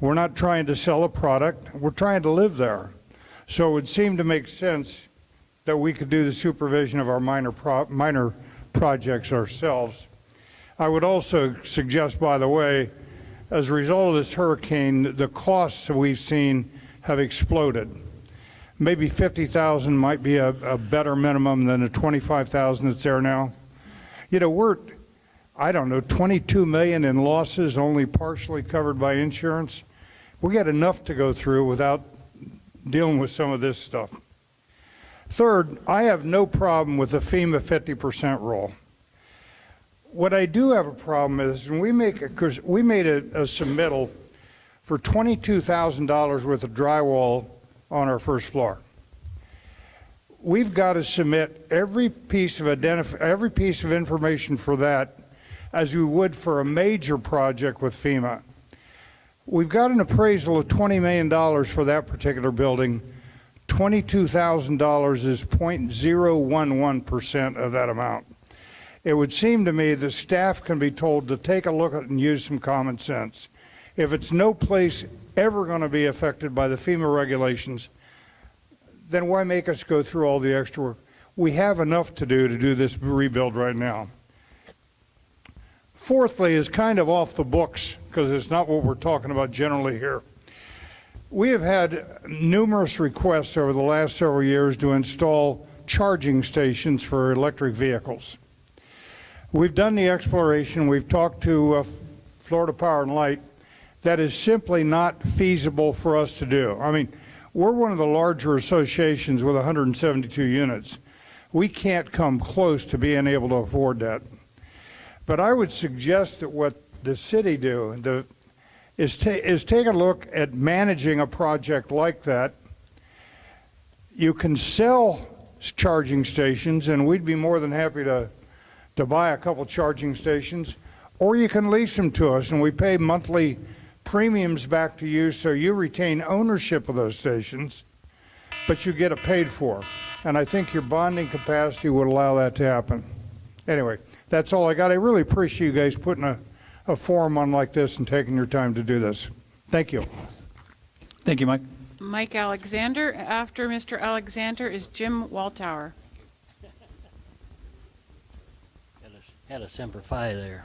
We're not trying to sell a product. We're trying to live there. So it would seem to make sense that we could do the supervision of our minor projects ourselves. I would also suggest, by the way, as a result of this hurricane, the costs that we've seen have exploded. Maybe $50,000 might be a better minimum than the $25,000 that's there now. You know, we're, I don't know, $22 million in losses, only partially covered by insurance. We got enough to go through without dealing with some of this stuff. Third, I have no problem with the FEMA 50% rule. What I do have a problem is when we make because we made a submittal for $22,000 worth of drywall on our first floor. We've got to submit every piece of information for that as we would for a major project with FEMA. We've got an appraisal of $20 million for that particular building. $22,000 is 0.011% of that amount. It would seem to me the staff can be told to take a look at it and use some common sense. If it's no place ever going to be affected by the FEMA regulations, then why make us go through all the extra work? We have enough to do this rebuild right now. Fourthly is kind of off the books because it's not what we're talking about generally here. We have had numerous requests over the last several years to install charging stations for electric vehicles. We've done the exploration. We've talked to Florida Power and Light. That is simply not feasible for us to do. I mean, we're one of the larger associations with 172 units. We can't come close to being able to afford that. But I would suggest that what the city do is take a look at managing a project like that. You can sell charging stations, and we'd be more than happy to buy a couple charging stations, or you can lease them to us, and we pay monthly premiums back to you, so you retain ownership of those stations, but you get it paid for. And I think your bonding capacity would allow that to happen. Anyway, that's all I got. I really appreciate you guys putting a forum on like this and taking your time to do this. Thank you. Thank you, Mike. Mike Alexander. After Mr. Alexander is Jim Waltauer. Had a Semper Fi there.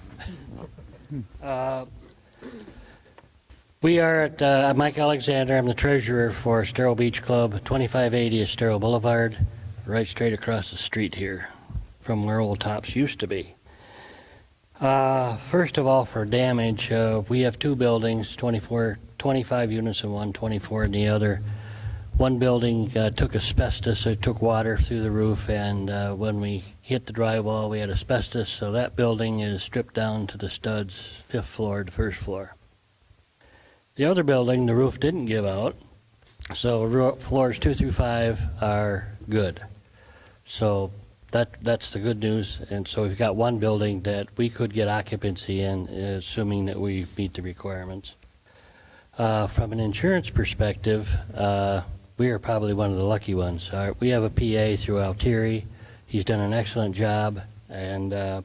We are at Mike Alexander. I'm the treasurer for Estero Beach Club, 2580 Estero Boulevard, right straight across the street here from where Old Tops used to be. First of all, for damage, we have two buildings, 25 units in one, 24 in the other. One building took asbestos, so it took water through the roof, and when we hit the drywall, we had asbestos, so that building is stripped down to the studs, 5th floor to 1st floor. The other building, the roof didn't give out, so floors 2 through 5 are good. So that's the good news, and so we've got one building that we could get occupancy in, assuming that we meet the requirements. From an insurance perspective, we are probably one of the lucky ones. We have a PA through Altieri. He's done an excellent job, and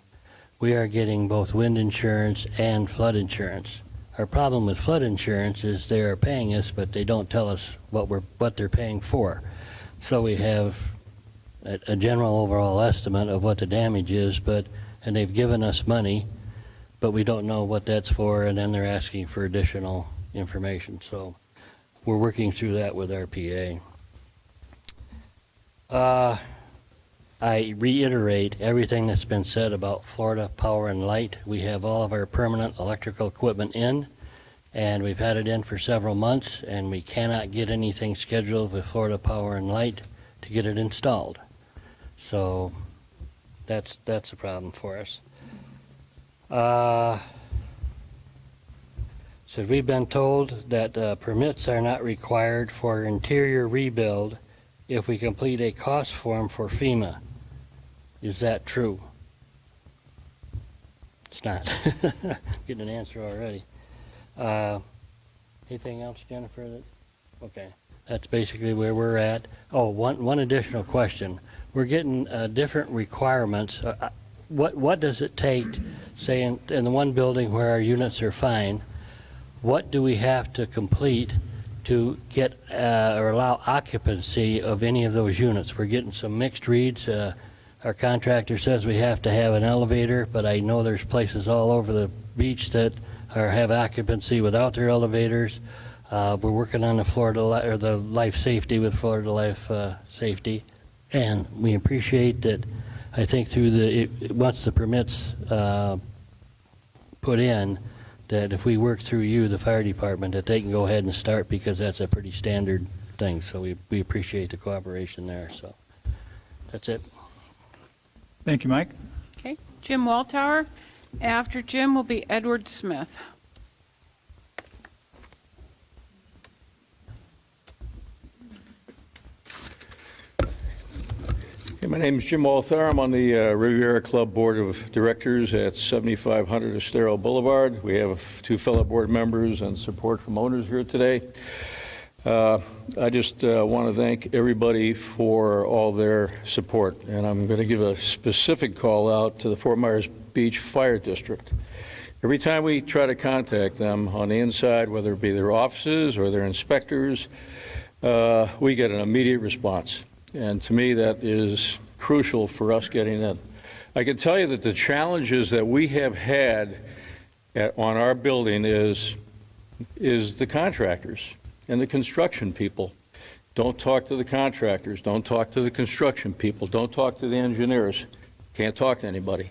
we are getting both wind insurance and flood insurance. Our problem with flood insurance is they are paying us, but they don't tell us what they're paying for. So we have a general overall estimate of what the damage is, and they've given us money, but we don't know what that's for, and then they're asking for additional information. So we're working through that with our PA. I reiterate everything that's been said about Florida Power and Light. We have all of our permanent electrical equipment in, and we've had it in for several months, and we cannot get anything scheduled with Florida Power and Light to get it installed. So that's a problem for us. So we've been told that permits are not required for interior rebuild if we complete a cost form for FEMA. Is that true? It's not. Getting an answer already. Anything else, Jennifer? Okay. That's basically where we're at. Oh, one additional question. We're getting different requirements. What does it take, say, in the one building where our units are fine, what do we have to complete to get or allow occupancy of any of those units? We're getting some mixed reads. Our contractor says we have to have an elevator, but I know there's places all over the beach that have occupancy without their elevators. We're working on the life safety with Florida Life Safety, and we appreciate that. I think once the permits put in, that if we work through you, the fire department, that they can go ahead and start, because that's a pretty standard thing. So we appreciate the cooperation there. So that's it. Thank you, Mike. Okay, Jim Waltauer. After Jim will be Edward Smith. Hey, my name is Jim Walther. I'm on the Riviera Club Board of Directors at 7500 Estero Boulevard. We have two fellow board members and support from owners here today. I just want to thank everybody for all their support, and I'm going to give a specific call out to the Fort Myers Beach Fire District. Every time we try to contact them on the inside, whether it be their offices or their inspectors, we get an immediate response. And to me, that is crucial for us getting in. I can tell you that the challenges that we have had on our building is the contractors and the construction people. Don't talk to the contractors. Don't talk to the construction people. Don't talk to the engineers. Can't talk to anybody.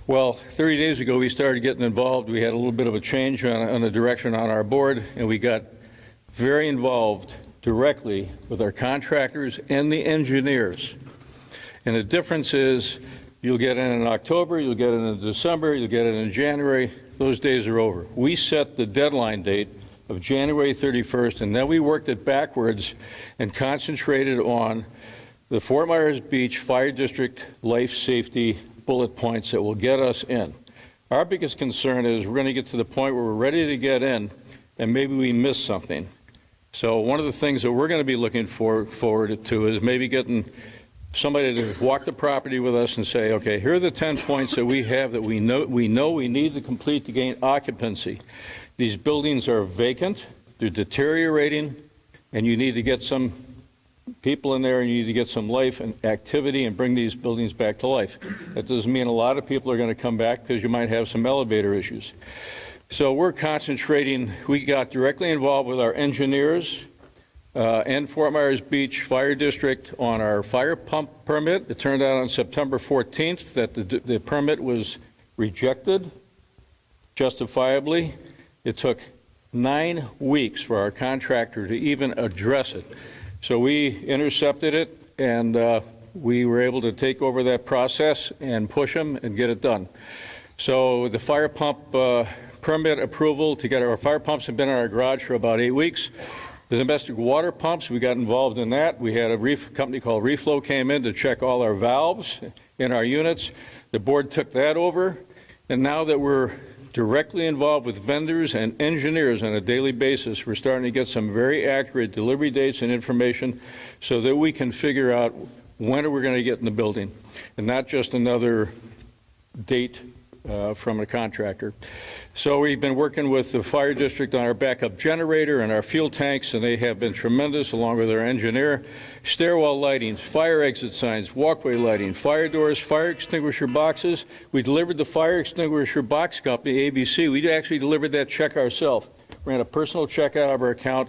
Well, 30 days ago, we started getting involved. We had a little bit of a change on the direction on our board, and we got very involved directly with our contractors and the engineers. And the difference is you'll get it in October, you'll get it in December, you'll get it in January. Those days are over. We set the deadline date of January 31st, and then we worked it backwards and concentrated on the Fort Myers Beach Fire District life safety bullet points that will get us in. Our biggest concern is we're going to get to the point where we're ready to get in, and maybe we miss something. So one of the things that we're going to be looking forward to is maybe getting somebody to walk the property with us and say, okay, here are the 10 points that we have that we know we need to complete to gain occupancy. These buildings are vacant, they're deteriorating, and you need to get some people in there, and you need to get some life and activity and bring these buildings back to life. That doesn't mean a lot of people are going to come back because you might have some elevator issues. So we're concentrating, we got directly involved with our engineers and Fort Myers Beach Fire District on our fire pump permit. It turned out on September 14th that the permit was rejected justifiably. It took 9 weeks for our contractor to even address it. So we intercepted it, and we were able to take over that process and push them and get it done. So the fire pump permit approval to get our fire pumps have been in our garage for about 8 weeks. The domestic water pumps, we got involved in that. We had a company called Reflow came in to check all our valves in our units. The board took that over, and now that we're directly involved with vendors and engineers on a daily basis, we're starting to get some very accurate delivery dates and information so that we can figure out when we're going to get in the building, and not just another date from a contractor. So we've been working with the fire district on our backup generator and our fuel tanks, and they have been tremendous, along with our engineer. Stairwell lighting, fire exit signs, walkway lighting, fire doors, fire extinguisher boxes. We delivered the fire extinguisher box company, ABC. We actually delivered that check ourselves. Ran a personal check out of our account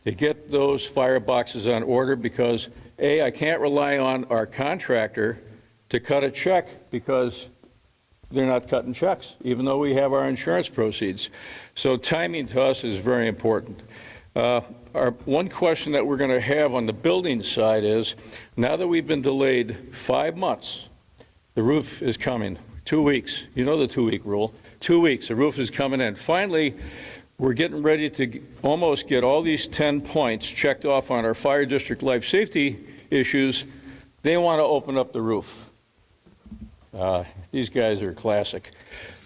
to get those fire boxes on order because, A, I can't rely on our contractor to cut a check because they're not cutting checks, even though we have our insurance proceeds. So timing to us is very important. One question that we're going to have on the building side is, now that we've been delayed 5 months, the roof is coming. 2 weeks. You know the 2-week rule. 2 weeks, the roof is coming in. Finally, we're getting ready to almost get all these 10 points checked off on our fire district life safety issues. They want to open up the roof. These guys are classic.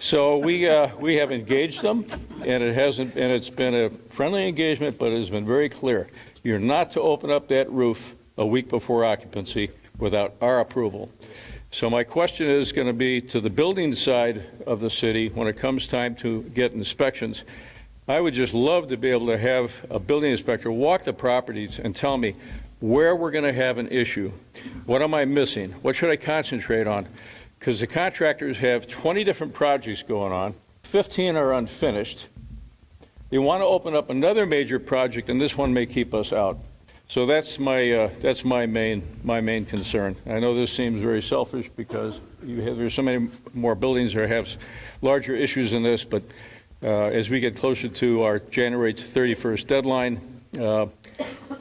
So we have engaged them, and it's been a friendly engagement, but it has been very clear. You're not to open up that roof a week before occupancy without our approval. So my question is going to be to the building side of the city when it comes time to get inspections. I would just love to be able to have a building inspector walk the properties and tell me where we're going to have an issue. What am I missing? What should I concentrate on? Because the contractors have 20 different projects going on, 15 are unfinished. They want to open up another major project, and this one may keep us out. So that's my main concern. I know this seems very selfish because there's so many more buildings that have larger issues than this, but as we get closer to our January 31st deadline,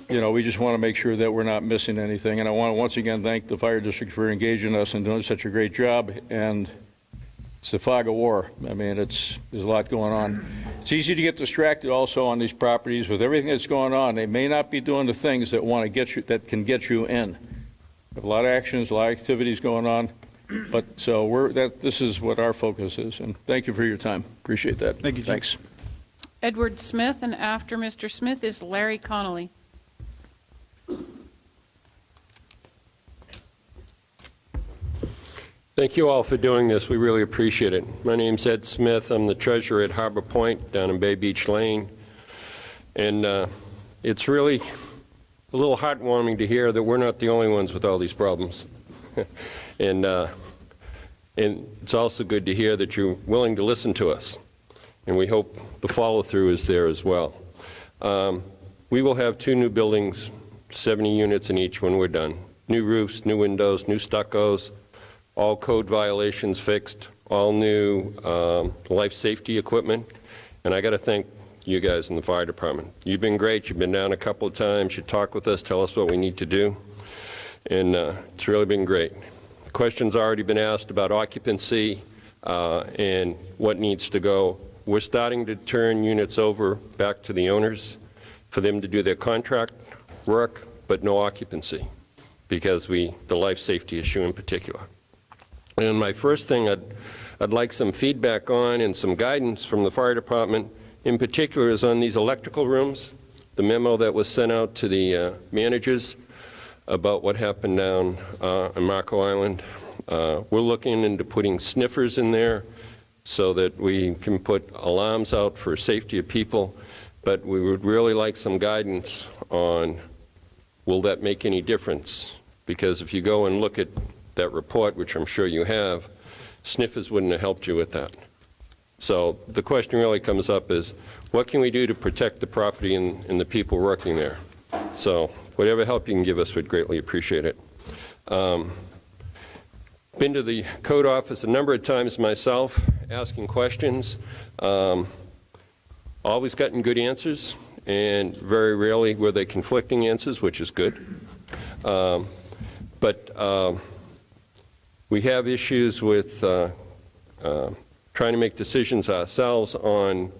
we just want to make sure that we're not missing anything. And I want to once again thank the fire district for engaging us and doing such a great job. And it's the fog of war. I mean, there's a lot going on. It's easy to get distracted also on these properties with everything that's going on. They may not be doing the things that want to get you, that can get you in. We have a lot of actions, a lot of activities going on. But so this is what our focus is. And thank you for your time. Appreciate that. Thank you, Jim. Thanks. Edward Smith, and after Mr. Smith is Larry Connolly. Thank you all for doing this. We really appreciate it. My name's Ed Smith. I'm the treasurer at Harbor Point down in Bay Beach Lane. And it's really a little heartwarming to hear that we're not the only ones with all these problems. And it's also good to hear that you're willing to listen to us. And we hope the follow-through is there as well. We will have 2 new buildings, 70 units in each when we're done. New roofs, new windows, new stuccos, all code violations fixed, all new life safety equipment. And I got to thank you guys in the fire department. You've been great. You've been down a couple of times. You talk with us, tell us what we need to do. And it's really been great. Questions already been asked about occupancy and what needs to go. We're starting to turn units over back to the owners for them to do their contract work, but no occupancy because the life safety issue in particular. And my first thing I'd like some feedback on and some guidance from the fire department, in particular is on these electrical rooms, the memo that was sent out to the managers about what happened down on Marco Island. We're looking into putting sniffers in there so that we can put alarms out for safety of people, but we would really like some guidance on, will that make any difference? Because if you go and look at that report, which I'm sure you have, sniffers wouldn't have helped you with that. So the question really comes up is, what can we do to protect the property and the people working there? So whatever help you can give us, we'd greatly appreciate it. Been to the code office a number of times myself, asking questions. Always gotten good answers, and very rarely were they conflicting answers, which is good. But we have issues with trying to make decisions ourselves on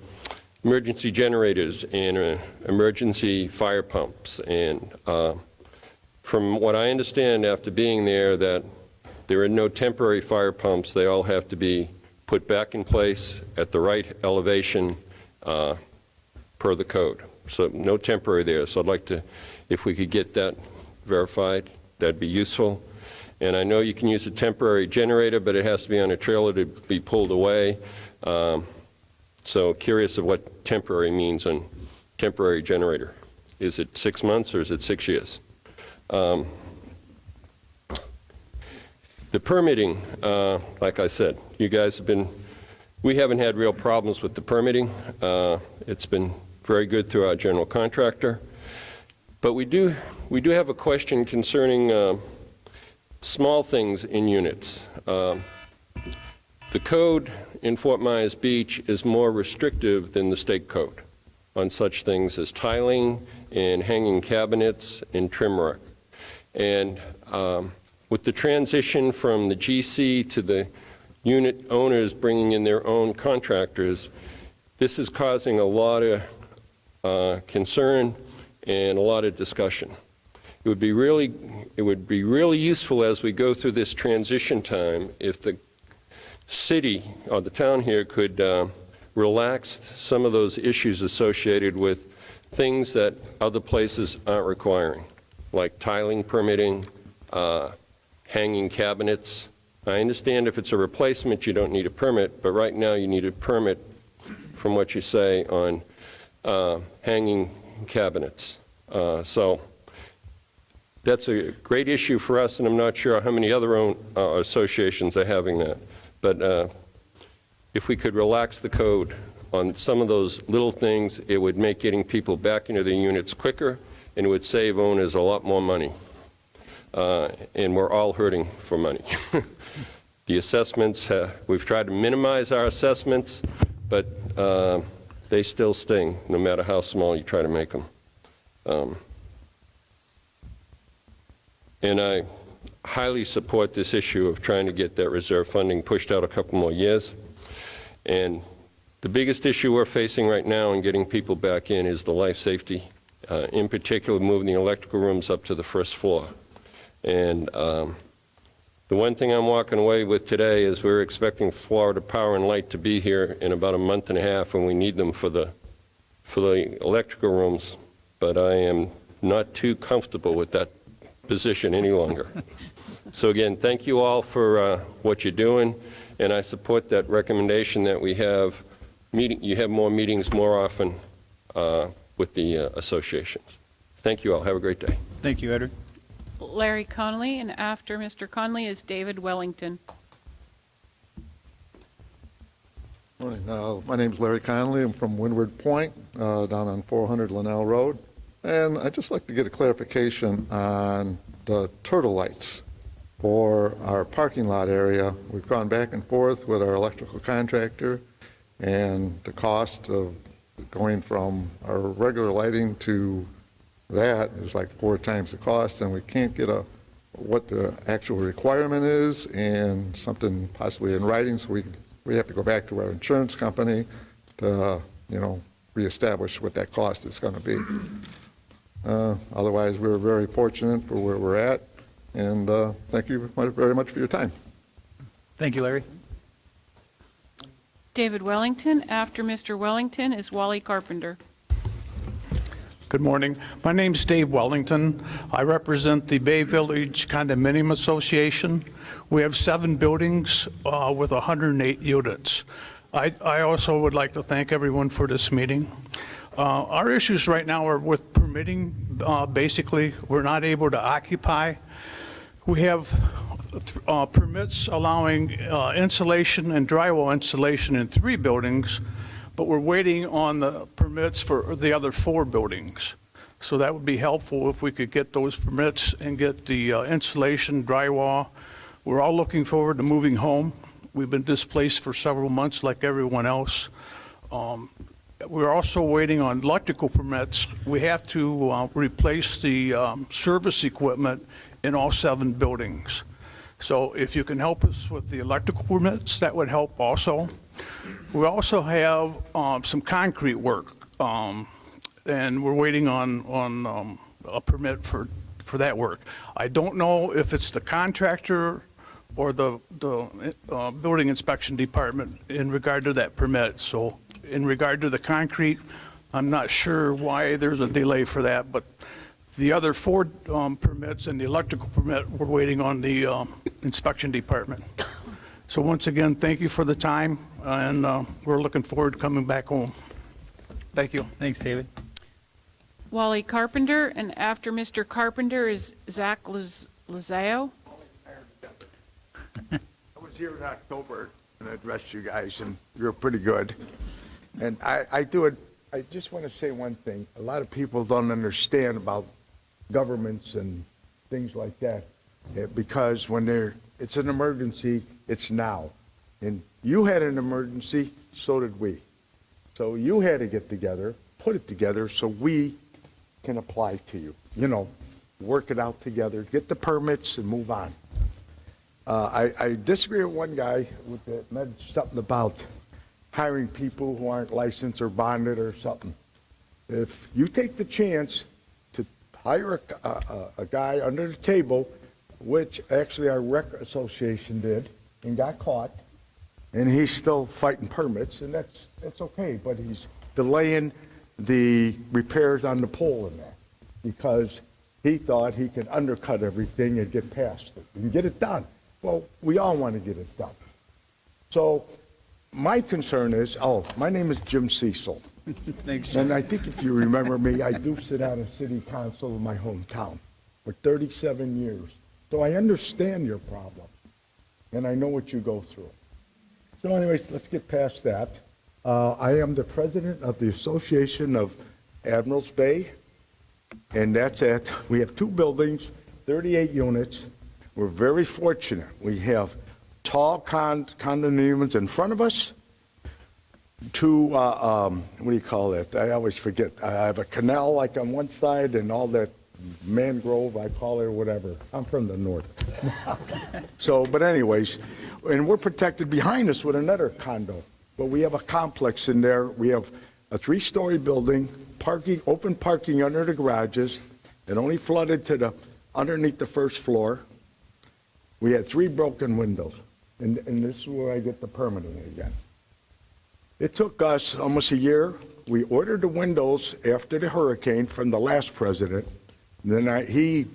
emergency generators and emergency fire pumps. And from what I understand after being there, that there are no temporary fire pumps. They all have to be put back in place at the right elevation per the code. So no temporary there. So I'd like to, if we could get that verified, that'd be useful. And I know you can use a temporary generator, but it has to be on a trailer to be pulled away. So curious of what temporary means on temporary generator. Is it 6 months or is it 6 years? The permitting, like I said, you guys have been, we haven't had real problems with the permitting. It's been very good through our general contractor. But we do have a question concerning small things in units. The code in Fort Myers Beach is more restrictive than the state code on such things as tiling and hanging cabinets and trim work. And with the transition from the GC to the unit owners bringing in their own contractors, this is causing a lot of concern and a lot of discussion. It would be really useful as we go through this transition time if the city or the town here could relax some of those issues associated with things that other places aren't requiring, like tiling permitting, hanging cabinets. I understand if it's a replacement, you don't need a permit, but right now you need a permit from what you say on hanging cabinets. So that's a great issue for us, and I'm not sure how many other associations are having that. But if we could relax the code on some of those little things, it would make getting people back into their units quicker, and it would save owners a lot more money. And we're all hurting for money. The assessments, we've tried to minimize our assessments, but they still sting, no matter how small you try to make them. And I highly support this issue of trying to get that reserve funding pushed out a couple more years. And the biggest issue we're facing right now in getting people back in is the life safety, in particular moving the electrical rooms up to the first floor. And the one thing I'm walking away with today is we're expecting Florida Power and Light to be here in about a month and a half, and we need them for the electrical rooms. But I am not too comfortable with that position any longer. So again, thank you all for what you're doing, and I support that recommendation that we have you have more meetings more often with the associations. Thank you all. Have a great day. Thank you, Edward. Larry Connolly, and after Mr. Connolly is David Wellington. Morning. My name's Larry Connolly. I'm from Windward Point, down on 400 Linnell Road. And I'd just like to get a clarification on the turtle lights for our parking lot area. We've gone back and forth with our electrical contractor, and the cost of going from our regular lighting to that is like 4 times the cost, and we can't get what the actual requirement is and something possibly in writing, so we have to go back to our insurance company to, reestablish what that cost is going to be. Otherwise, we're very fortunate for where we're at, and thank you very much for your time. Thank you, Larry. David Wellington. After Mr. Wellington is Wally Carpenter. Good morning. My name's Dave Wellington. I represent the Bay Village Condominium Association. We have 7 buildings with 108 units. I also would like to thank everyone for this meeting. Our issues right now are with permitting. Basically, we're not able to occupy. We have permits allowing insulation and drywall installation in 3 buildings, but we're waiting on the permits for the other 4 buildings. So that would be helpful if we could get those permits and get the insulation, drywall. We're all looking forward to moving home. We've been displaced for several months like everyone else. We're also waiting on electrical permits. We have to replace the service equipment in all 7 buildings. So if you can help us with the electrical permits, that would help also. We also have some concrete work, and we're waiting on a permit for that work. I don't know if it's the contractor or the building inspection department in regard to that permit. So in regard to the concrete, I'm not sure why there's a delay for that, but the other 4 permits and the electrical permit, we're waiting on the inspection department. So once again, thank you for the time, and we're looking forward to coming back home. Thank you. Thanks, David. Wally Carpenter, and after Mr. Carpenter is Zach Lozao. I was here in October and addressed you guys, and you were pretty good. And I just want to say one thing. A lot of people don't understand about governments and things like that, because when it's an emergency, it's now. And you had an emergency, so did we. So you had to get together, put it together so we can apply to you. You know, work it out together, get the permits and move on. I disagree with one guy that meant something about hiring people who aren't licensed or bonded or something. If you take the chance to hire a guy under the table, which actually our rec association did and got caught, and he's still fighting permits, and that's okay, but he's delaying the repairs on the pole in that because he thought he could undercut everything and get past it and get it done. Well, we all want to get it done. So my concern is, my name is Jim Cecil. Thanks, Jim. And I think if you remember me, I do sit on a city council in my hometown for 37 years. So I understand your problem, and I know what you go through. So anyways, let's get past that. I am the president of the Association of Admirals Bay, and we have 2 buildings, 38 units. We're very fortunate. We have tall condominiums in front of us, 2, what do you call it? I always forget. I have a canal like on one side and all that mangrove, I call it, or whatever. I'm from the north. So, but anyways, and we're protected behind us with another condo. But we have a complex in there. We have a 3-story building, open parking under the garages. It only flooded to underneath the first floor. We had 3 broken windows, and this is where I get the permitting again. It took us almost a year. We ordered the windows after the hurricane from the last president. And then he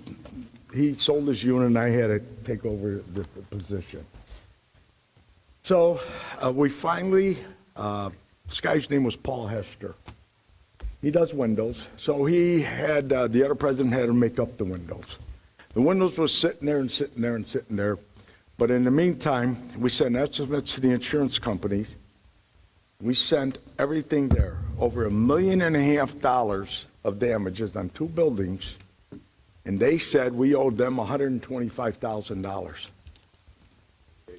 sold his unit, and I had to take over the position. So we finally, this guy's name was Paul Hester. He does windows. So he had, the other president had to make up the windows. The windows were sitting there and sitting there and sitting there. But in the meantime, we sent estimates to the insurance companies. We sent everything there, over $1.5 million of damages on 2 buildings. And they said we owed them $125,000.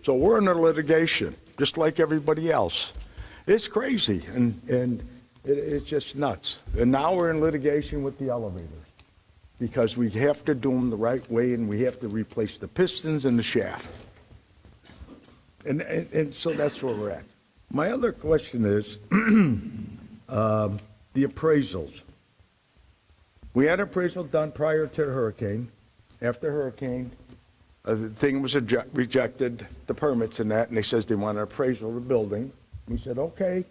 So we're under litigation, just like everybody else. It's crazy, and it's just nuts. And now we're in litigation with the elevators because we have to do them the right way, and we have to replace the pistons and the shaft. And so that's where we're at. My other question is the appraisals. We had appraisal done prior to the hurricane. After hurricane, the thing was rejected, the permits and that, and they says they want an appraisal of the building. We said, okay.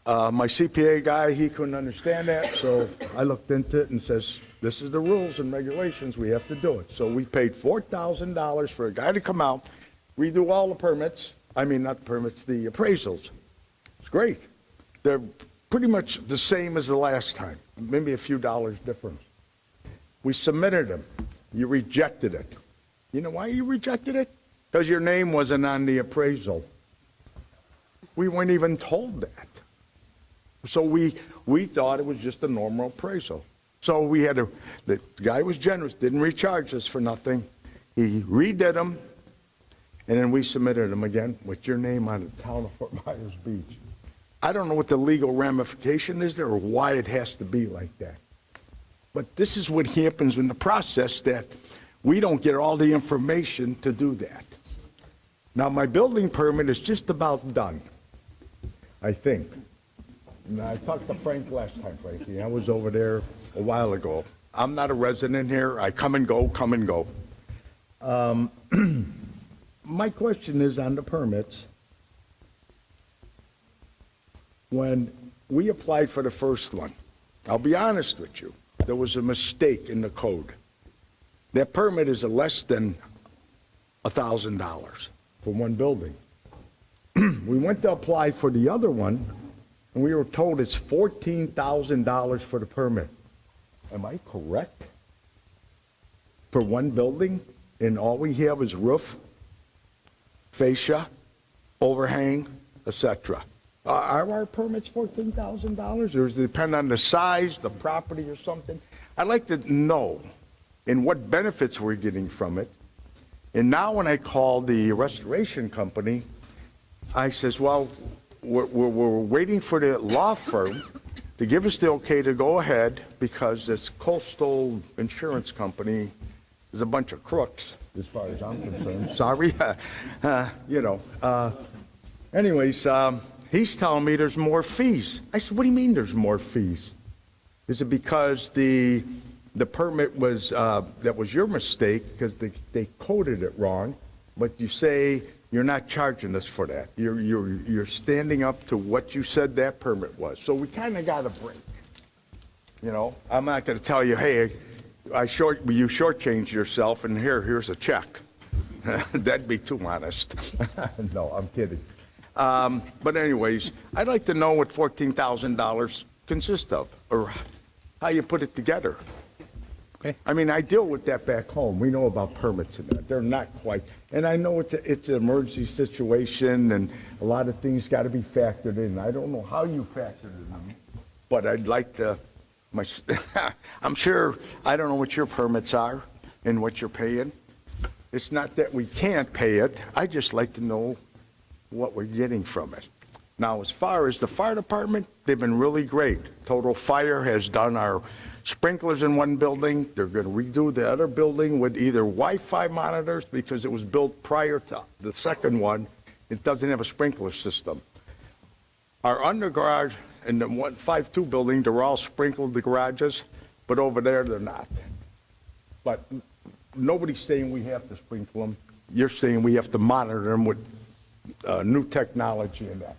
My CPA guy, he couldn't understand that, so I looked into it and says, this is the rules and regulations, we have to do it. So we paid $4,000 for a guy to come out, redo all the permits, I mean, not the permits, the appraisals. It's great. They're pretty much the same as the last time, maybe a few dollars difference. We submitted them. You rejected it. You know why you rejected it? Because your name wasn't on the appraisal. We weren't even told that. So we thought it was just a normal appraisal. So we had the guy was generous, didn't recharge us for nothing. He redid them, and then we submitted them again with your name on the town of Fort Myers Beach. I don't know what the legal ramification is there or why it has to be like that. But this is what happens in the process, that we don't get all the information to do that. Now, my building permit is just about done, I think. And I talked to Frank last time, Frankie. I was over there a while ago. I'm not a resident here. I come and go, come and go. My question is on the permits. When we applied for the first one, I'll be honest with you, there was a mistake in the code. That permit is less than $1,000 for one building. We went to apply for the other one, and we were told it's $14,000 for the permit. Am I correct? For one building, and all we have is roof, fascia, overhang, etc. Are our permits $14,000, or does it depend on the size, the property, or something? I'd like to know and what benefits we're getting from it. And now when I call the restoration company, I says, well, we're waiting for the law firm to give us the okay to go ahead because this coastal insurance company is a bunch of crooks, as far as I'm concerned. Sorry. Anyways, he's telling me there's more fees. I said, what do you mean there's more fees? Is it because the permit was, that was your mistake because they coded it wrong, but you say you're not charging us for that. You're standing up to what you said that permit was. So we kind of got a break. You know, I'm not going to tell you, hey, you shortchanged yourself and here's a check. That'd be too honest. No, I'm kidding. But anyways, I'd like to know what $14,000 consists of, or how you put it together. Okay. I mean, I deal with that back home. We know about permits and that. They're not quite, and I know it's an emergency situation, and a lot of things got to be factored in. I don't know how you factor it in, but I'd like to. I'm sure I don't know what your permits are and what you're paying. It's not that we can't pay it. I just like to know what we're getting from it. Now, as far as the fire department, they've been really great. Total Fire has done our sprinklers in one building. They're going to redo the other building with either Wi-Fi monitors because it was built prior to the second one. It doesn't have a sprinkler system. Our undergarage in the 152 building, they're all sprinkled, the garages, but over there they're not. But nobody's saying we have to sprinkle them. You're saying we have to monitor them with new technology and that.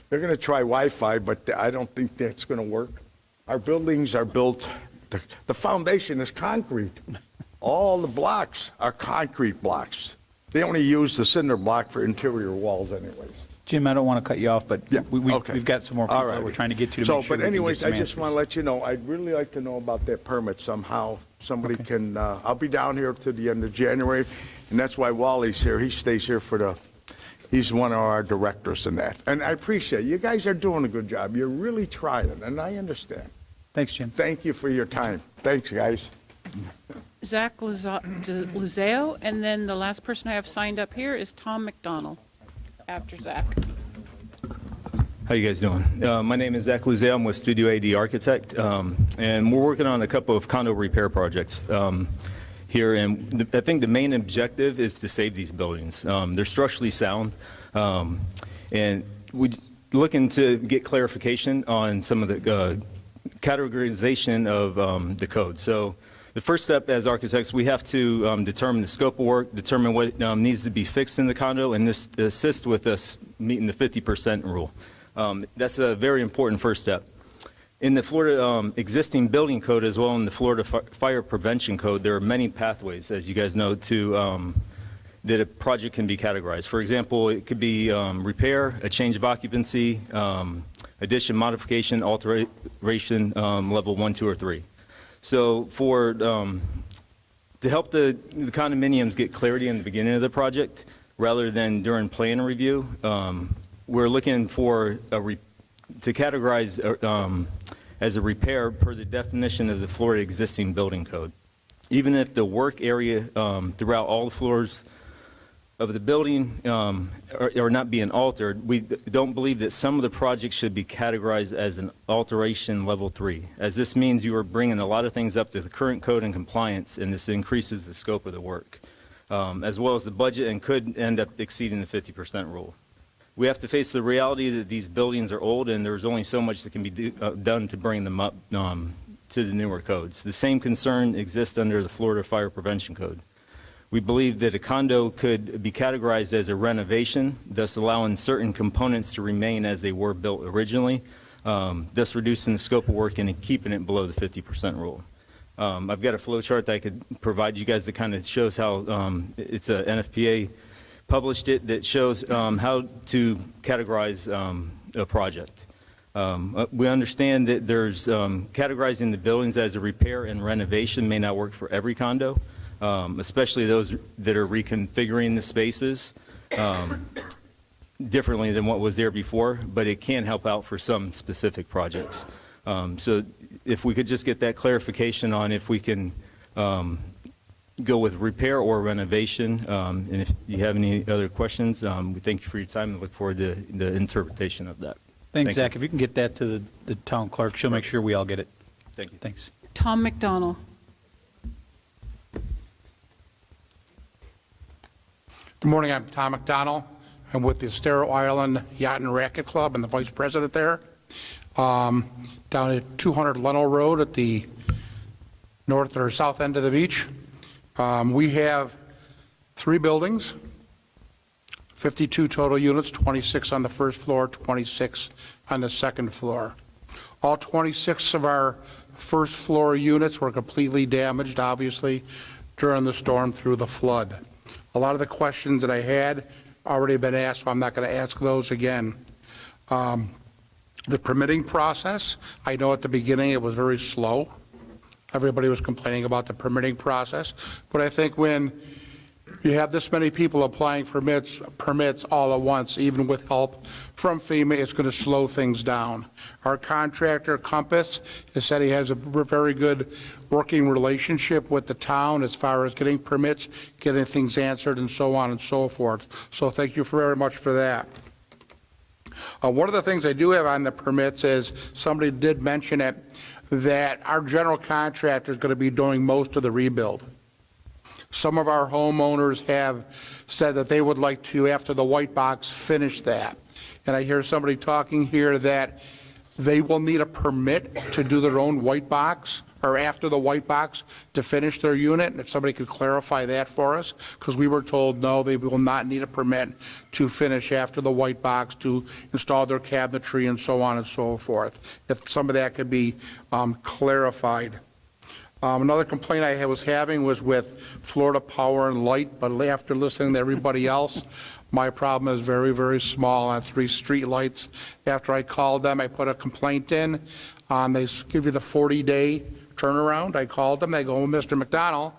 They're going to try Wi-Fi, but I don't think that's going to work. Our buildings are built, the foundation is concrete. All the blocks are concrete blocks. They only use the cinder block for interior walls anyways. Jim, I don't want to cut you off, but Yeah, we've got some more people that we're trying to get to make sure But we can anyways, get some I just want to let you know, I'd really like to know about that permit somehow. Somebody can, I'll be down here to the end of January, and that's why Wally's here. He stays here he's one of our directors in that. And I appreciate it. You guys are doing a good job. You're really trying, and I understand. Thanks, Jim. Thank you for your time. Thanks, guys. Zach Luzeo, and then the last person I have signed up here is Tom McDonald, after Zach. How you guys doing? My name is Zach Luzeo. I'm with Studio AD Architect, and we're working on a couple of condo repair projects here. And I think the main objective is to save these buildings. They're structurally sound, and we're looking to get clarification on some of the categorization of the code. So The first step as architects, we have to determine the scope of work, determine what needs to be fixed in the condo, and this assists with us meeting the 50% rule. That's a very important first step. In the Florida existing building code as well in the Florida Fire Prevention Code, there are many pathways, as you guys know, to that a project can be categorized. For example, it could be repair, a change of occupancy, addition, modification, alteration, level 1, 2, or 3. So for to help the condominiums get clarity in the beginning of the project, rather than during plan review, we're looking for to categorize as a repair per the definition of the Florida existing building code. Even if the work area throughout all the floors of the building are not being altered, we don't believe that some of the projects should be categorized as an alteration level 3, as this means you are bringing a lot of things up to the current code and compliance, and this increases the scope of the work, as well as the budget, and could end up exceeding the 50% rule. We have to face the reality that these buildings are old and there's only so much that can be done to bring them up to the newer codes. The same concern exists under the Florida Fire Prevention Code. We believe that a condo could be categorized as a renovation, thus allowing certain components to remain as they were built originally, thus reducing the scope of work and keeping it below the 50% rule. I've got a flow chart that I could provide you guys that kind of shows how it's a NFPA published it that shows how to categorize a project. We understand that there's categorizing the buildings as a repair and renovation may not work for every condo, especially those that are reconfiguring the spaces differently than what was there before, but it can help out for some specific projects. So if we could just get that clarification on if we can go with repair or renovation, and if you have any other questions, we thank you for your time and look forward to the interpretation of that. Thanks, Thank Zach. you. If you can get that to the town clerk, she'll make sure we all get it. Thank you. Thanks. Tom McDonald. Good morning, I'm Tom McDonald. I'm with the Estero Island Yacht and Racket Club and the vice president there. Down at 200 Leno Road at the north or south end of the beach. We have 3 buildings, 52 total units, 26 on the first floor, 26 on the second floor. All 26 of our first floor units were completely damaged, obviously, during the storm through the flood. A lot of the questions that I had already been asked, so I'm not going to ask those again. The permitting process, I know at the beginning it was very slow. Everybody was complaining about the permitting process, but I think when you have this many people applying for permits all at once, even with help from FEMA, it's going to slow things down. Our contractor, Compass, has said he has a very good working relationship with the town as far as getting permits, getting things answered, and so on and so forth. So thank you very much for that. One of the things I do have on the permits is, somebody did mention it, that our general contractor is going to be doing most of the rebuild. Some of our homeowners have said that they would like to, after the white box, finish that. And I hear somebody talking here that they will need a permit to do their own white box, or after the white box, to finish their unit. And if somebody could clarify that for us, because we were told, no, they will not need a permit to finish after the white box, to install their cabinetry and so on and so forth. If some of that could be clarified. Another complaint I was having was with Florida Power and Light, but after listening to everybody else, my problem is very, very small on 3 street lights. After I called them, I put a complaint in. They give you the 40-day turnaround. I called them. They go, well, Mr. McDonald,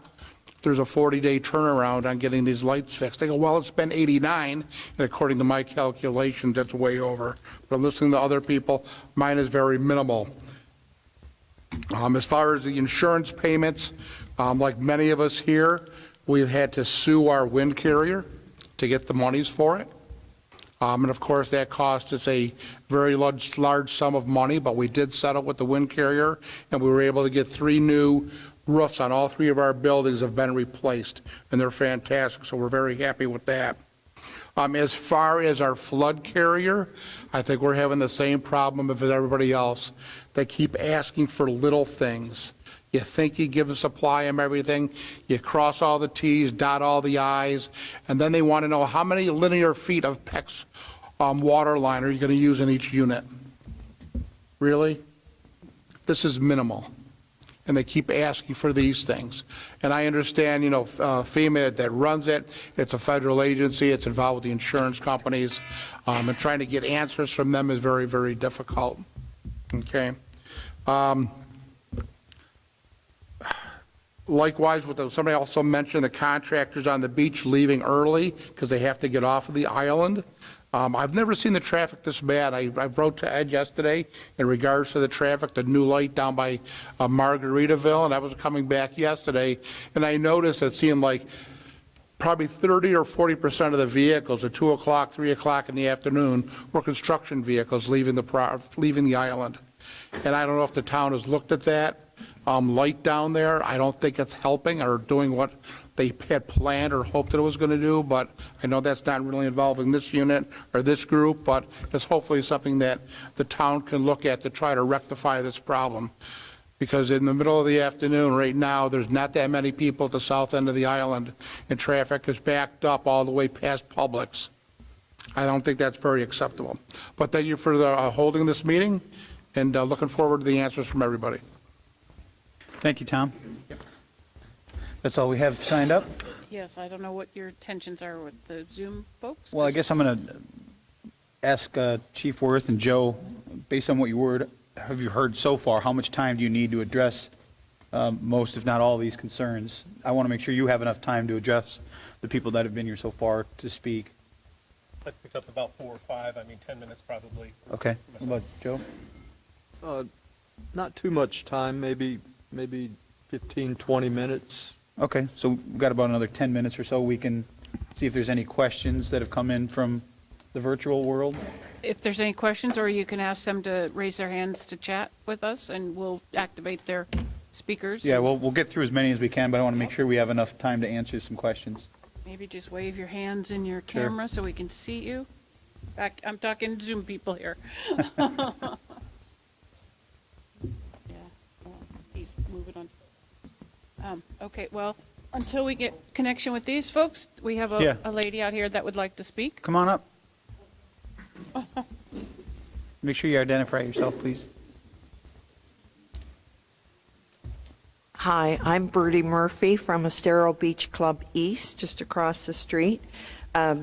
there's a 40-day turnaround on getting these lights fixed. They go, well, it's been 89, and according to my calculations, that's way over. But listening to other people, mine is very minimal. As far as the insurance payments, like many of us here, we've had to sue our wind carrier to get the monies for it. And of course, that cost us a very large sum of money, but we did settle with the wind carrier, and we were able to get 3 new roofs on all 3 of our buildings have been replaced, and they're fantastic, so we're very happy with that. As far as our flood carrier, I think we're having the same problem as everybody else. They keep asking for little things. You think you give, supply them everything, you cross all the Ts, dot all the Is, and then they want to know how many linear feet of PEX water line are you going to use in each unit? Really? This is minimal. And they keep asking for these things. And I understand, you know, FEMA that runs it, it's a federal agency, it's involved with the insurance companies, and trying to get answers from them is very, very difficult. Okay. Likewise, somebody also mentioned the contractors on the beach leaving early because they have to get off of the island. I've never seen the traffic this bad. I wrote to Ed yesterday in regards to the traffic, the new light down by Margaritaville, and I was coming back yesterday, and I noticed it seemed like probably 30 or 40% of the vehicles at 2 o'clock, 3 o'clock in the afternoon were construction vehicles leaving the island. And I don't know if the town has looked at that light down there. I don't think it's helping or doing what they had planned or hoped that it was going to do, but I know that's not really involving this unit or this group, but it's hopefully something that the town can look at to try to rectify this problem. Because in the middle of the afternoon right now, there's not that many people at the south end of the island, and traffic is backed up all the way past Publix. I don't think that's very acceptable. But thank you for holding this meeting, and looking forward to the answers from everybody. Thank you, Tom. That's all we have signed up? Yes, I don't know what your intentions are with the Zoom folks. Well, I guess I'm going to ask Chief Worth and Joe, based on what have you heard so far, how much time do you need to address most, if not all, of these concerns? I want to make sure you have enough time to address the people that have been here so far to speak. I picked up about 4 or 5, 10 minutes probably. Okay. What about Joe? Not too much time, maybe 15, 20 minutes. Okay, so we've got about another 10 minutes or so. We can see if there's any questions that have come in from the virtual world. If there's any questions, or you can ask them to raise their hands to chat with us, and we'll activate their speakers. Yeah, we'll get through as many as we can, but I want to make sure we have enough time to answer some questions. Maybe just wave your hands in your camera so we can see you. I'm talking Zoom people here. Yeah, he's moving on. Okay, well, until we get connection with these folks, we have a lady out here that would like to speak. Come on up. Make sure you identify yourself, please. Hi, I'm Bertie Murphy from Estero Beach Club East, just across the street.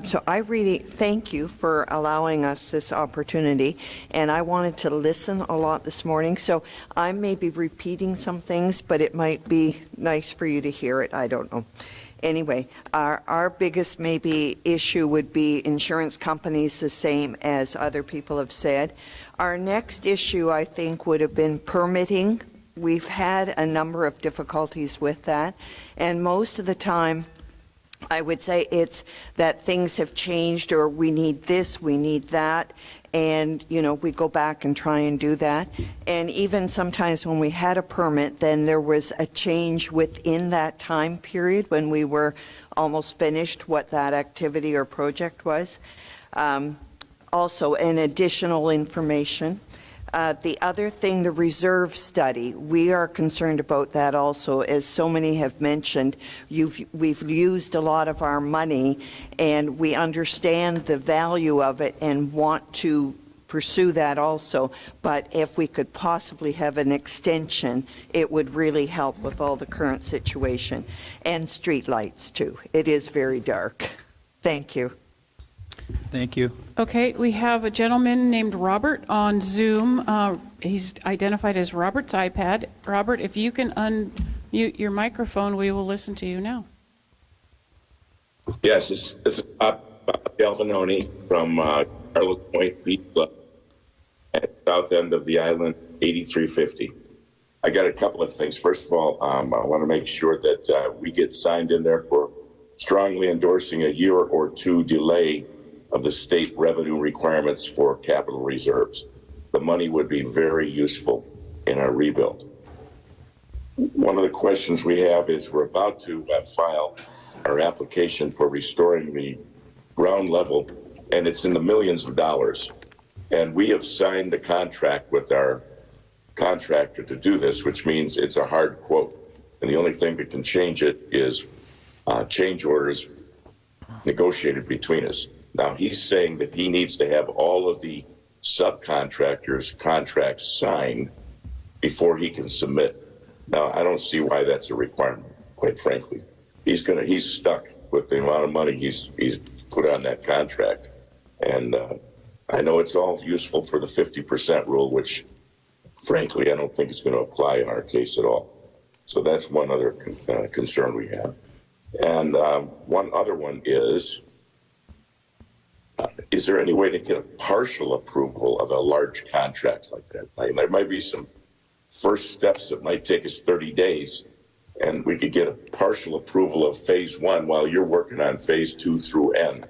So I really thank you for allowing us this opportunity, and I wanted to listen a lot this morning, so I may be repeating some things, but it might be nice for you to hear it, I don't know. Anyway, our biggest maybe issue would be insurance companies, the same as other people have said. Our next issue, I think, would have been permitting. We've had a number of difficulties with that, and most of the time, I would say it's that things have changed, or we need this, we need that, and, you know, we go back and try and do that. And even sometimes when we had a permit, then there was a change within that time period when we were almost finished what that activity or project was. Also, an additional information. The other thing, the reserve study, we are concerned about that also. As so many have mentioned, we've used a lot of our money, and we understand the value of it and want to pursue that also. But if we could possibly have an extension, it would really help with all the current situation. And street lights too. It is very dark. Thank you. Thank you. Okay, we have a gentleman named Robert on Zoom. He's identified as Robert's iPad. Robert, if you can unmute your microphone, we will listen to you now. Yes, this is Bob Galvanoni from Carlos Point Beach Club at the south end of the island, 8350. I got a couple of things. First of all, I want to make sure that we get signed in there for strongly endorsing a year or two delay of the state revenue requirements for capital reserves. The money would be very useful in our rebuild. One of the questions we have is we're about to file our application for restoring the ground level, and it's in the millions of dollars. And we have signed the contract with our contractor to do this, which means it's a hard quote. And the only thing that can change it is change orders negotiated between us. Now, he's saying that he needs to have all of the subcontractors' contracts signed before he can submit. Now, I don't see why that's a requirement, quite frankly. He's stuck with the amount of money he's put on that contract. And I know it's all useful for the 50% rule, which frankly, I don't think it's going to apply in our case at all. So that's one other concern we have. And one other one is there any way to get a partial approval of a large contract like that? Like, there might be some first steps that might take us 30 days, and we could get a partial approval of phase 1 while you're working on phase 2 through N.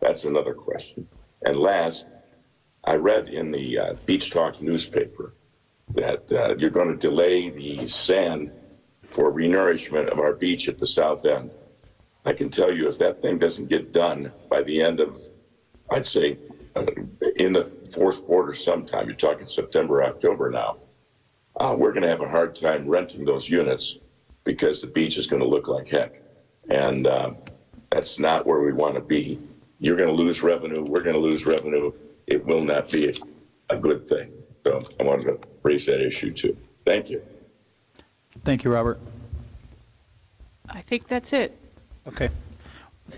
That's another question. And last, I read in the Beach Talk newspaper that you're going to delay the sand for renourishment of our beach at the south end. I can tell you, if that thing doesn't get done by the end of, I'd say, in the fourth quarter sometime, you're talking September, October now, we're going to have a hard time renting those units because the beach is going to look like heck. And that's not where we want to be. You're going to lose revenue. We're going to lose revenue. It will not be a good thing. So I wanted to raise that issue too. Thank you. Thank you, Robert. I think that's it. Okay.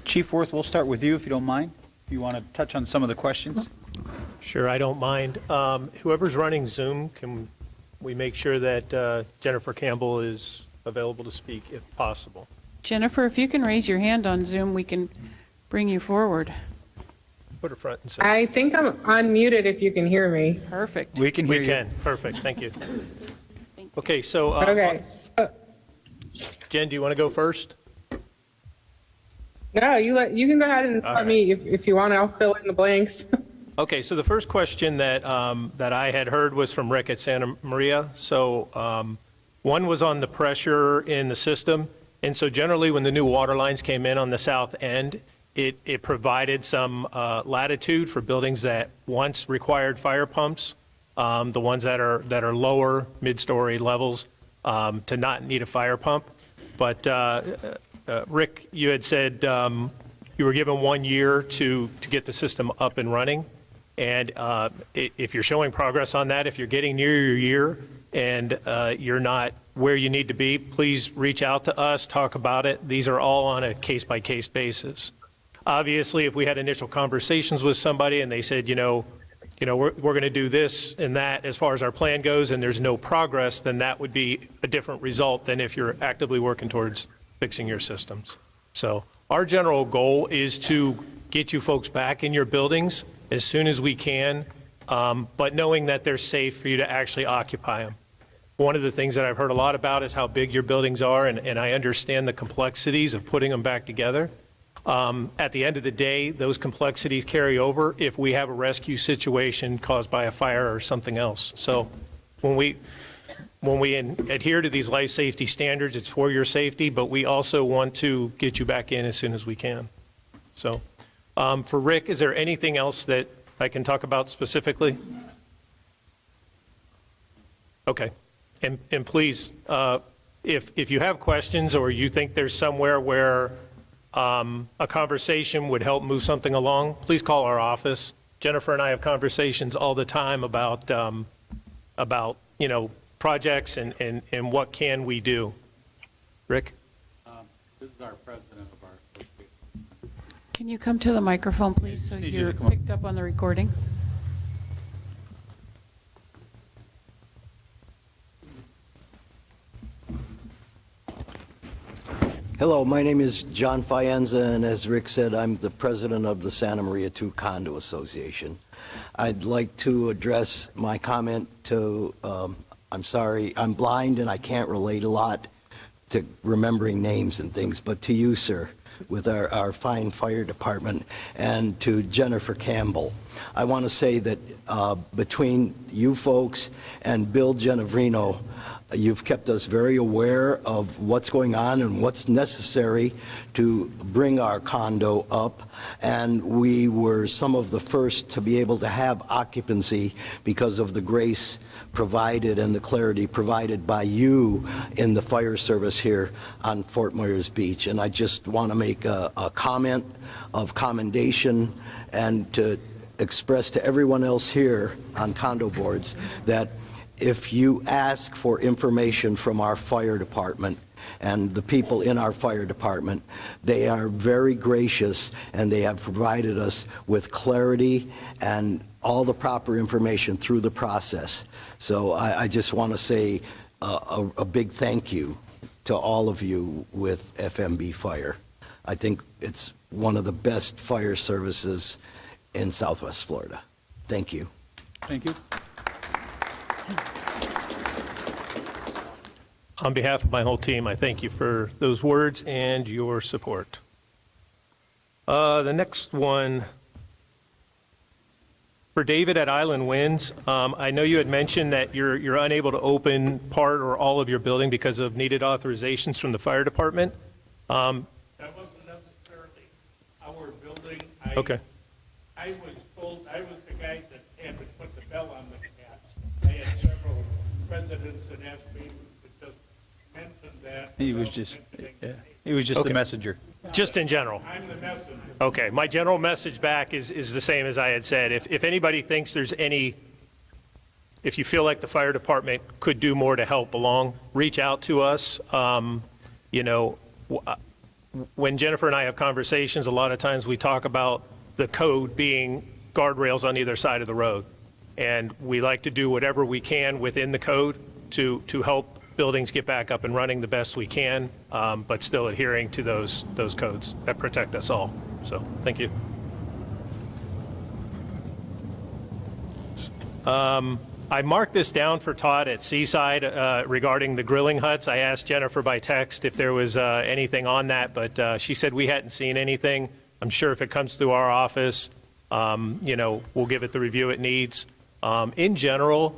Chief Worth, we'll start with you if you don't mind. If you want to touch on some of the questions. Sure, I don't mind. Whoever's running Zoom, can we make sure that Jennifer Campbell is available to speak if possible? Jennifer, if you can raise your hand on Zoom, we can bring you forward. Put her front and center. I think I'm unmuted if you can hear me. Perfect. We can hear you. We can, perfect, thank you. Okay, so. Okay. Jen, do you want to go first? No, you can go ahead and let me if you want. I'll fill in the blanks. Okay, so the first question that I had heard was from Rick at Santa Maria. So one was on the pressure in the system. And so generally when the new water lines came in on the south end, it provided some latitude for buildings that once required fire pumps, the ones that are lower mid-story levels, to not need a fire pump. But Rick, you had said you were given 1 year to get the system up and running. And if you're showing progress on that, if you're getting near your year and you're not where you need to be, please reach out to us, talk about it. These are all on a case-by-case basis. Obviously, if we had initial conversations with somebody and they said, we're going to do this and that as far as our plan goes, and there's no progress, then that would be a different result than if you're actively working towards fixing your systems. So our general goal is to get you folks back in your buildings as soon as we can, but knowing that they're safe for you to actually occupy them. One of the things that I've heard a lot about is how big your buildings are, and I understand the complexities of putting them back together. At the end of the day, those complexities carry over if we have a rescue situation caused by a fire or something else. So when we adhere to these life safety standards, it's for your safety, but we also want to get you back in as soon as we can. So for Rick, is there anything else that I can talk about specifically? Okay. And please, if you have questions or you think there's somewhere where a conversation would help move something along, please call our office. Jennifer and I have conversations all the time about projects and what can we do. Rick? This is our president of our association. Can you come to the microphone, please, so you're picked up on the recording? Hello, my name is John Fienza, and as Rick said, I'm the president of the Santa Maria 2 Condo Association. I'd like to address my comment to, I'm sorry, I'm blind and I can't relate a lot to remembering names and things, but to you, sir, with our fine fire department, and to Jennifer Campbell. I want to say that between you folks and Bill Genevrino, You've kept us very aware of what's going on and what's necessary to bring our condo up, and we were some of the first to be able to have occupancy because of the grace provided and the clarity provided by you in the fire service here on Fort Myers Beach. And I just want to make a comment of commendation and to express to everyone else here on condo boards that if you ask for information from our fire department and the people in our fire department, they are very gracious and they have provided us with clarity and all the proper information through the process. So I just want to say a big thank you to all of you with FMB Fire. I think it's one of the best fire services in Southwest Florida. Thank you. Thank you. On behalf of my whole team, I thank you for those words and your support. The next one, for David at Island Winds, I know you had mentioned that you're unable to open part or all of your building because of needed authorizations from the fire department. That wasn't necessarily our building. Okay. I was told, I was the guy that had to put the bell on the cat. I had several residents that asked me to just mention that. He was just, he was just Okay. the messenger. Just in general. I'm the messenger. Okay, my general message back is the same as I had said. If anybody thinks there's any, if you feel like the fire department could do more to help along, reach out to us. You know, when Jennifer and I have conversations, a lot of times we talk about the code being guardrails on either side of the road. And we like to do whatever we can within the code to help buildings get back up and running the best we can, but still adhering to those codes that protect us all. So, thank you. I marked this down for Todd at Seaside regarding the grilling huts. I asked Jennifer by text if there was anything on that, but she said we hadn't seen anything. I'm sure if it comes through our office, you know, we'll give it the review it needs. In general,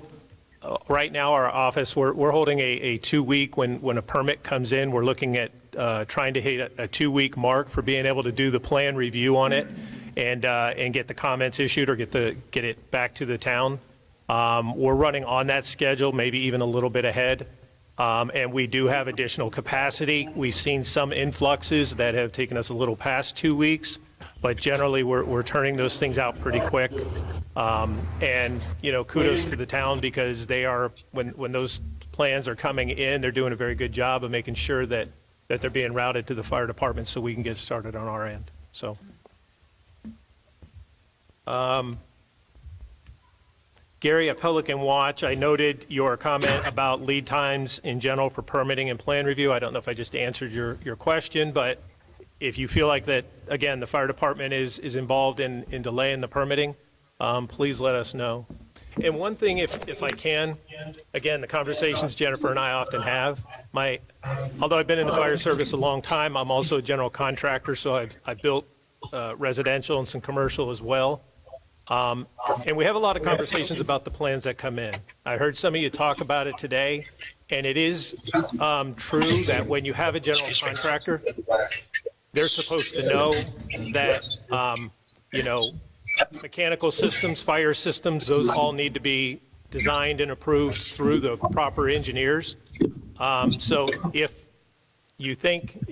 right now our office, we're holding a 2-week, when a permit comes in, we're looking at trying to hit a 2-week mark for being able to do the plan review on it and get the comments issued or get it back to the town. We're running on that schedule, maybe even a little bit ahead. And we do have additional capacity. We've seen some influxes that have taken us a little past 2 weeks, but generally we're turning those things out pretty quick. And, you know, kudos to the town because they are, when those plans are coming in, they're doing a very good job of making sure that they're being routed to the fire department so we can get started on our end. So. Gary, at Pelican Watch, I noted your comment about lead times in general for permitting and plan review. I don't know if I just answered your question, but if you feel like that, again, the fire department is involved in delaying the permitting, please let us know. And one thing, if I can, again, the conversations Jennifer and I often have, although I've been in the fire service a long time, I'm also a general contractor, so I've built residential and some commercial as well. And we have a lot of conversations about the plans that come in. I heard some of you talk about it today, and it is true that when you have a general contractor, they're supposed to know that, you know, mechanical systems, fire systems, those all need to be designed and approved through the proper engineers. So if you think,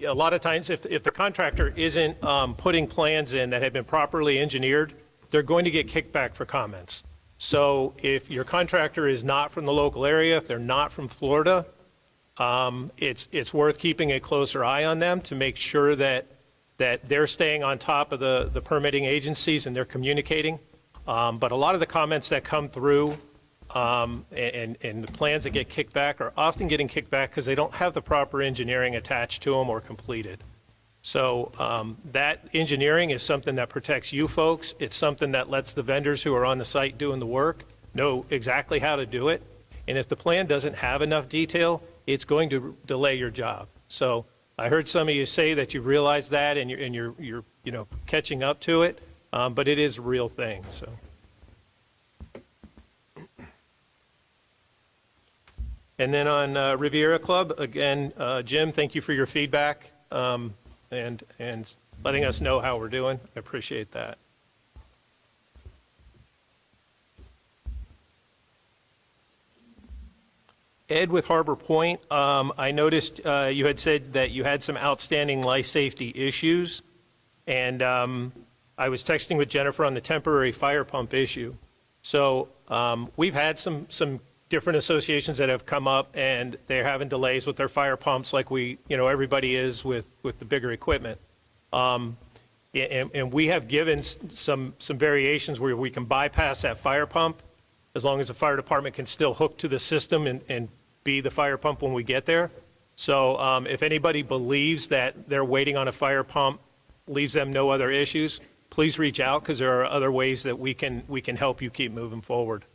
a lot of times, if the contractor isn't putting plans in that have been properly engineered, they're going to get kickback for comments. So if your contractor is not from the local area, if they're not from Florida, it's worth keeping a closer eye on them to make sure that they're staying on top of the permitting agencies and they're communicating. But a lot of the comments that come through and the plans that get kicked back are often getting kicked back because they don't have the proper engineering attached to them or completed. So that engineering is something that protects you folks. It's something that lets the vendors who are on the site doing the work know exactly how to do it. And if the plan doesn't have enough detail, it's going to delay your job. So I heard some of you say that you realize that and you're you know, catching up to it, but it is a real thing. So. And then on Riviera Club, again, Jim, thank you for your feedback and letting us know how we're doing. I appreciate that. Ed with Harbor Point, I noticed you had said that you had some outstanding life safety issues, and I was texting with Jennifer on the temporary fire pump issue. So we've had some different associations that have come up, and they're having delays with their fire pumps like everybody is with the bigger equipment. And we have given some variations where we can bypass that fire pump as long as the fire department can still hook to the system and be the fire pump when we get there. So if anybody believes that they're waiting on a fire pump leaves them no other issues, please reach out, because there are other ways that we can help you keep moving forward.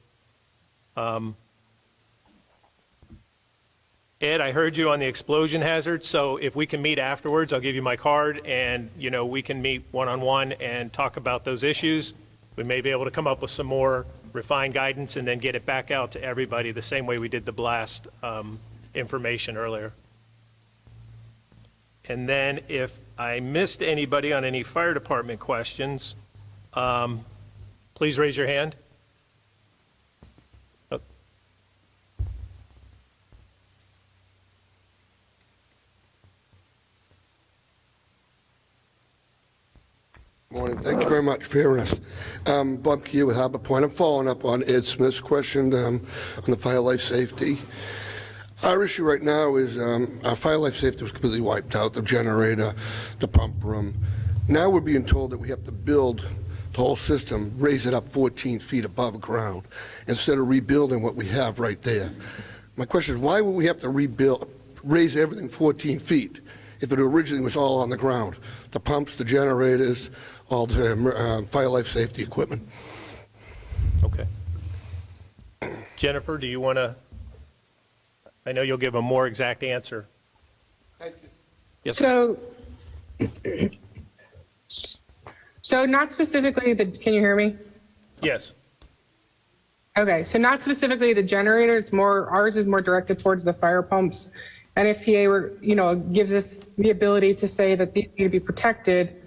Ed, I heard you on the explosion hazard, so if we can meet afterwards, I'll give you my card, and we can meet one-on-one and talk about those issues. We may be able to come up with some more refined guidance and then get it back out to everybody the same way we did the blast information earlier. And then if I missed anybody on any fire department questions, please raise your hand. Oh. Morning. Thank you very much for hearing us. Bob Key with Harbor Point. I'm following up on Ed Smith's question on the fire life safety. Our issue right now is our fire life safety was completely wiped out, the generator, the pump room. Now we're being told that we have to build the whole system, raise it up 14 feet above ground, instead of rebuilding what we have right there. My question is, why would we have to raise everything 14 feet if it originally was all on the ground? The pumps, the generators, all the fire life safety equipment. Okay. Jennifer, do you want to? I know you'll give a more exact answer. Thank you. Yes. So not specifically can you hear me? Yes. Okay, so not specifically the generator, ours is more directed towards the fire pumps. NFPA gives us the ability to say that these need to be protected.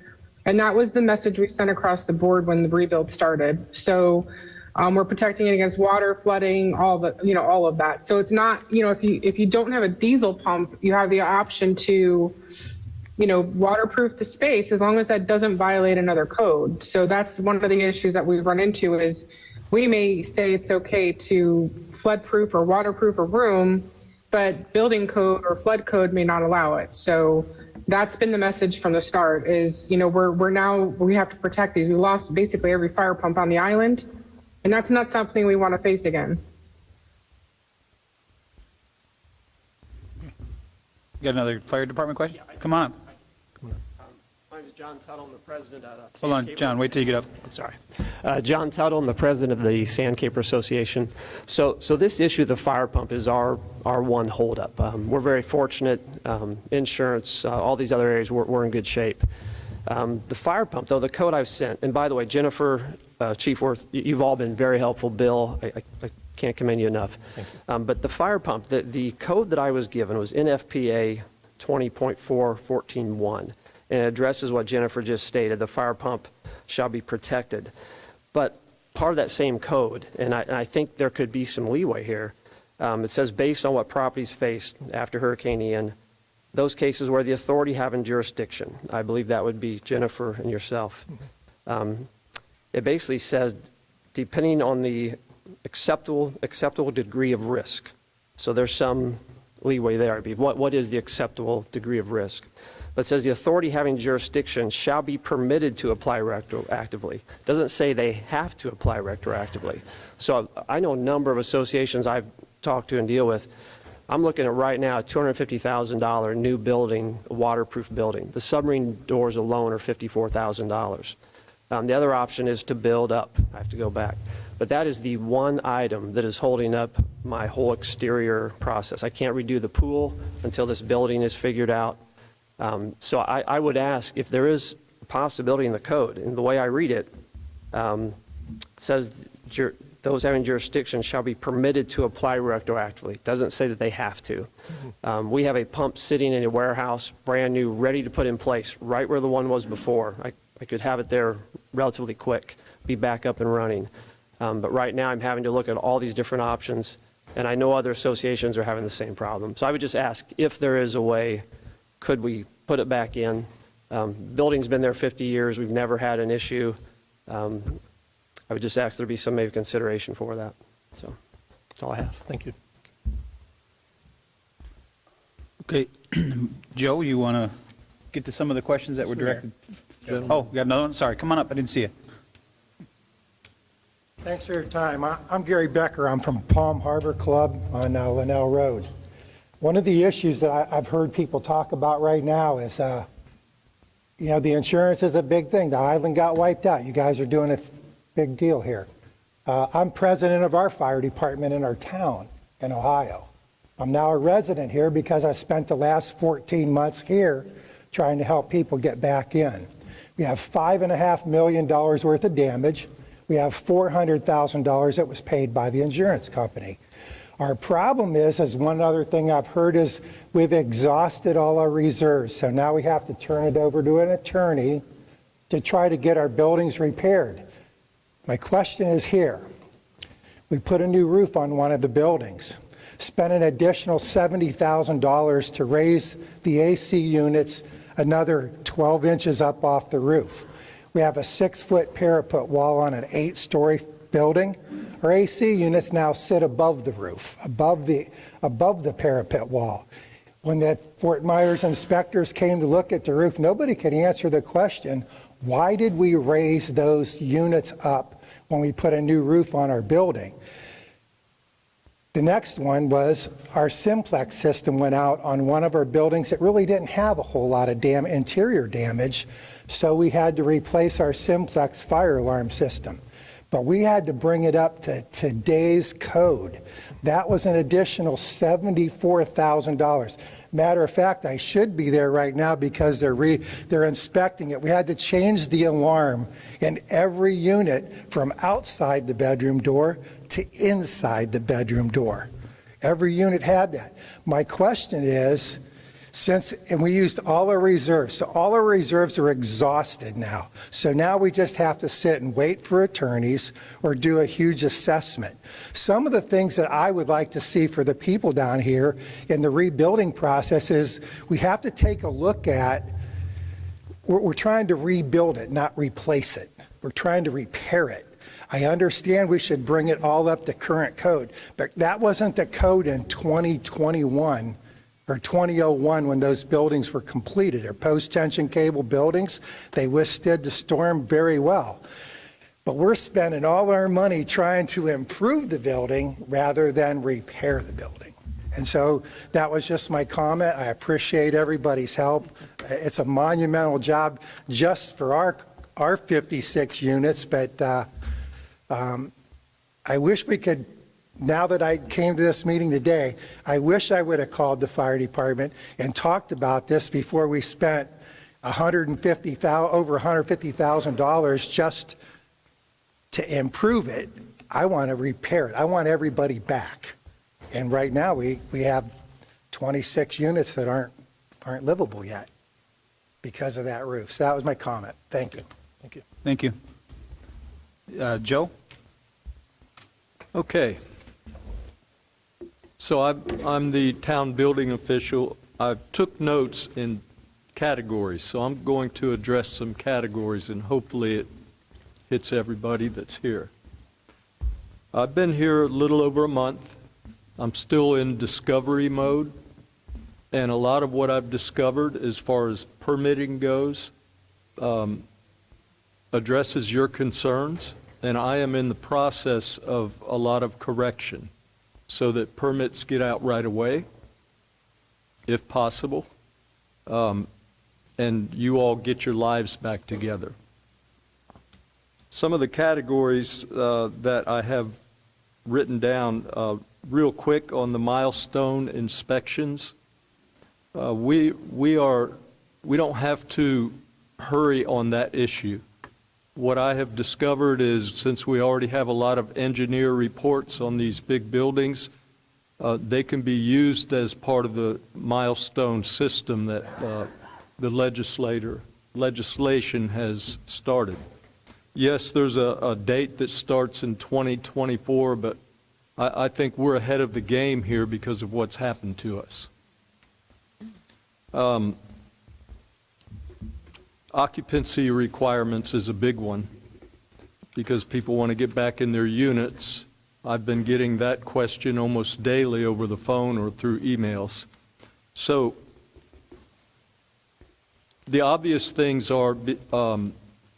And that was the message we sent across the board when the rebuild started. So we're protecting it against water, flooding, all of that. So it's not, if you don't have a diesel pump, you have the option to, waterproof the space as long as that doesn't violate another code. So that's one of the issues that we've run into is we may say it's okay to flood-proof or waterproof a room, but building code or flood code may not allow it. So that's been the message from the start is, we have to protect these. We lost basically every fire pump on the island, and that's not something we want to face again. You got another fire department question? Come on. My name is John Tuttle. I'm the president of Hold on, John, wait till you get up. I'm sorry. John Tuttle, I'm the president of the Sandcaper Association. So this issue of the fire pump is our one holdup. We're very fortunate. Insurance, all these other areas, we're in good shape. The fire pump, though, the code I've sent, and by the way, Jennifer, Chief Worth, you've all been very helpful. Bill, I can't commend you enough. But the fire pump, the code that I was given was NFPA 20.4.14.1. And it addresses what Jennifer just stated, the fire pump shall be protected. But part of that same code, and I think there could be some leeway here, it says based on what properties faced after Hurricane Ian, those cases where the authority having jurisdiction, I believe that would be Jennifer and yourself. It basically says depending on the acceptable degree of risk. So there's some leeway there. What is the acceptable degree of risk? But it says the authority having jurisdiction shall be permitted to apply retroactively. It doesn't say they have to apply retroactively. So I know a number of associations I've talked to and deal with. I'm looking at right now a $250,000 new building, a waterproof building. The submarine doors alone are $54,000. The other option is to build up. I have to go back. But that is the one item that is holding up my whole exterior process. I can't redo the pool until this building is figured out. So I would ask if there is a possibility in the code, and the way I read it, it says those having jurisdiction shall be permitted to apply retroactively. It doesn't say that they have to. We have a pump sitting in a warehouse, brand new, ready to put in place, right where the one was before. I could have it there relatively quick, be back up and running. But right now, I'm having to look at all these different options, and I know other associations are having the same problem. So I would just ask, if there is a way, could we put it back in? Building's been there 50 years. We've never had an issue. I would just ask there be some maybe consideration for that. So that's all I have. Thank you. Okay. Joe, you want to get to some of the questions that were directed? Oh, you got another one? Sorry, come on up. I didn't see you. Thanks for your time. I'm Gary Becker. I'm from Palm Harbor Club on Linnell Road. One of the issues that I've heard people talk about right now is, the insurance is a big thing. The island got wiped out. You guys are doing a big deal here. I'm president of our fire department in our town in Ohio. I'm now a resident here because I spent the last 14 months here trying to help people get back in. We have $5.5 million worth of damage. We have $400,000 that was paid by the insurance company. Our problem is one other thing I've heard is we've exhausted all our reserves. So now we have to turn it over to an attorney to try to get our buildings repaired. My question is here. We put a new roof on one of the buildings, spent an additional $70,000 to raise the AC units another 12 inches up off the roof. We have a 6-foot parapet wall on an 8-story building. Our AC units now sit above the roof, above the parapet wall. When the Fort Myers inspectors came to look at the roof, nobody could answer the question, why did we raise those units up when we put a new roof on our building? The next one was our simplex system went out on one of our buildings that really didn't have a whole lot of interior damage, so we had to replace our simplex fire alarm system. But we had to bring it up to today's code. That was an additional $74,000. Matter of fact, I should be there right now because they're inspecting it. We had to change the alarm in every unit from outside the bedroom door to inside the bedroom door. Every unit had that. My question is, and we used all our reserves, so all our reserves are exhausted now. So now we just have to sit and wait for attorneys or do a huge assessment. Some of the things that I would like to see for the people down here in the rebuilding process is we have to take a look at, we're trying to rebuild it, not replace it. We're trying to repair it. I understand we should bring it all up to current code, but that wasn't the code in 2021 or 2001 when those buildings were completed. They're post-tension cable buildings. They withstood the storm very well. But we're spending all our money trying to improve the building rather than repair the building. And so that was just my comment. I appreciate everybody's help. It's a monumental job just for our 56 units, but I wish we could. Now that I came to this meeting today, I wish I would have called the fire department and talked about this before we spent over $150,000 just to improve it. I want to repair it. I want everybody back. And right now we have 26 units that aren't livable yet because of that roof. So that was my comment. Thank you. Thank you. Thank you. Joe? Okay. So I'm the town building official. I took notes in categories, so I'm going to address some categories, and hopefully it hits everybody that's here. I've been here a little over a month. I'm still in discovery mode, and a lot of what I've discovered as far as permitting goes addresses your concerns, and I am in the process of a lot of correction so that permits get out right away, if possible, and you all get your lives back together. Some of the categories that I have written down real quick on the milestone inspections. We don't have to hurry on that issue. What I have discovered is, since we already have a lot of engineer reports on these big buildings, they can be used as part of the milestone system that the legislation has started. Yes, there's a date that starts in 2024, but I think we're ahead of the game here because of what's happened to us. Occupancy requirements is a big one because people want to get back in their units. I've been getting that question almost daily over the phone or through emails. So the obvious things are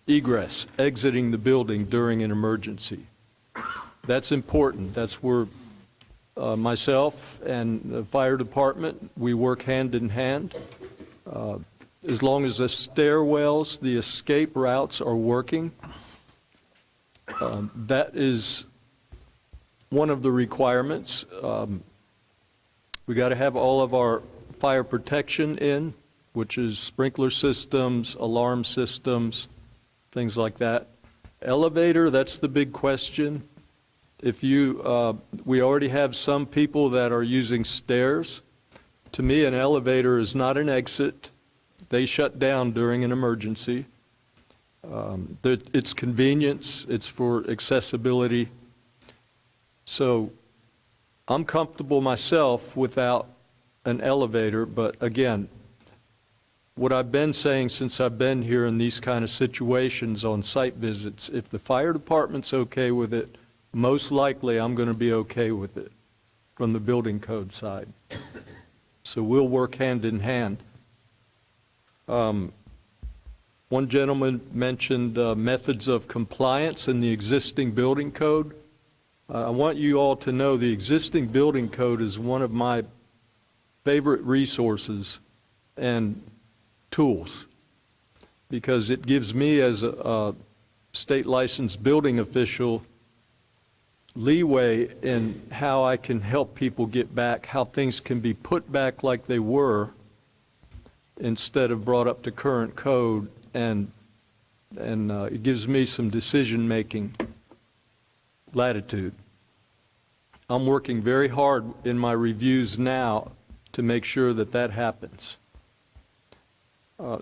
egress, exiting the building during an emergency. That's important. That's where myself and the fire department, we work hand in hand. As long as the stairwells, the escape routes are working, that is one of the requirements. We got to have all of our fire protection in, which is sprinkler systems, alarm systems, things like that. Elevator, that's the big question. If you, we already have some people that are using stairs. To me, an elevator is not an exit. They shut down during an emergency. It's convenience, it's for accessibility. So I'm comfortable myself without an elevator, but again, what I've been saying since I've been here in these kind of situations on site visits, if the fire department's okay with it, most likely I'm going to be okay with it from the building code side. So we'll work hand in hand. One gentleman mentioned methods of compliance in the existing building code. I want you all to know the existing building code is one of my favorite resources and tools because it gives me, as a state licensed building official, leeway in how I can help people get back, how things can be put back like they were instead of brought up to current code, and it gives me some decision-making latitude. I'm working very hard in my reviews now to make sure that that happens.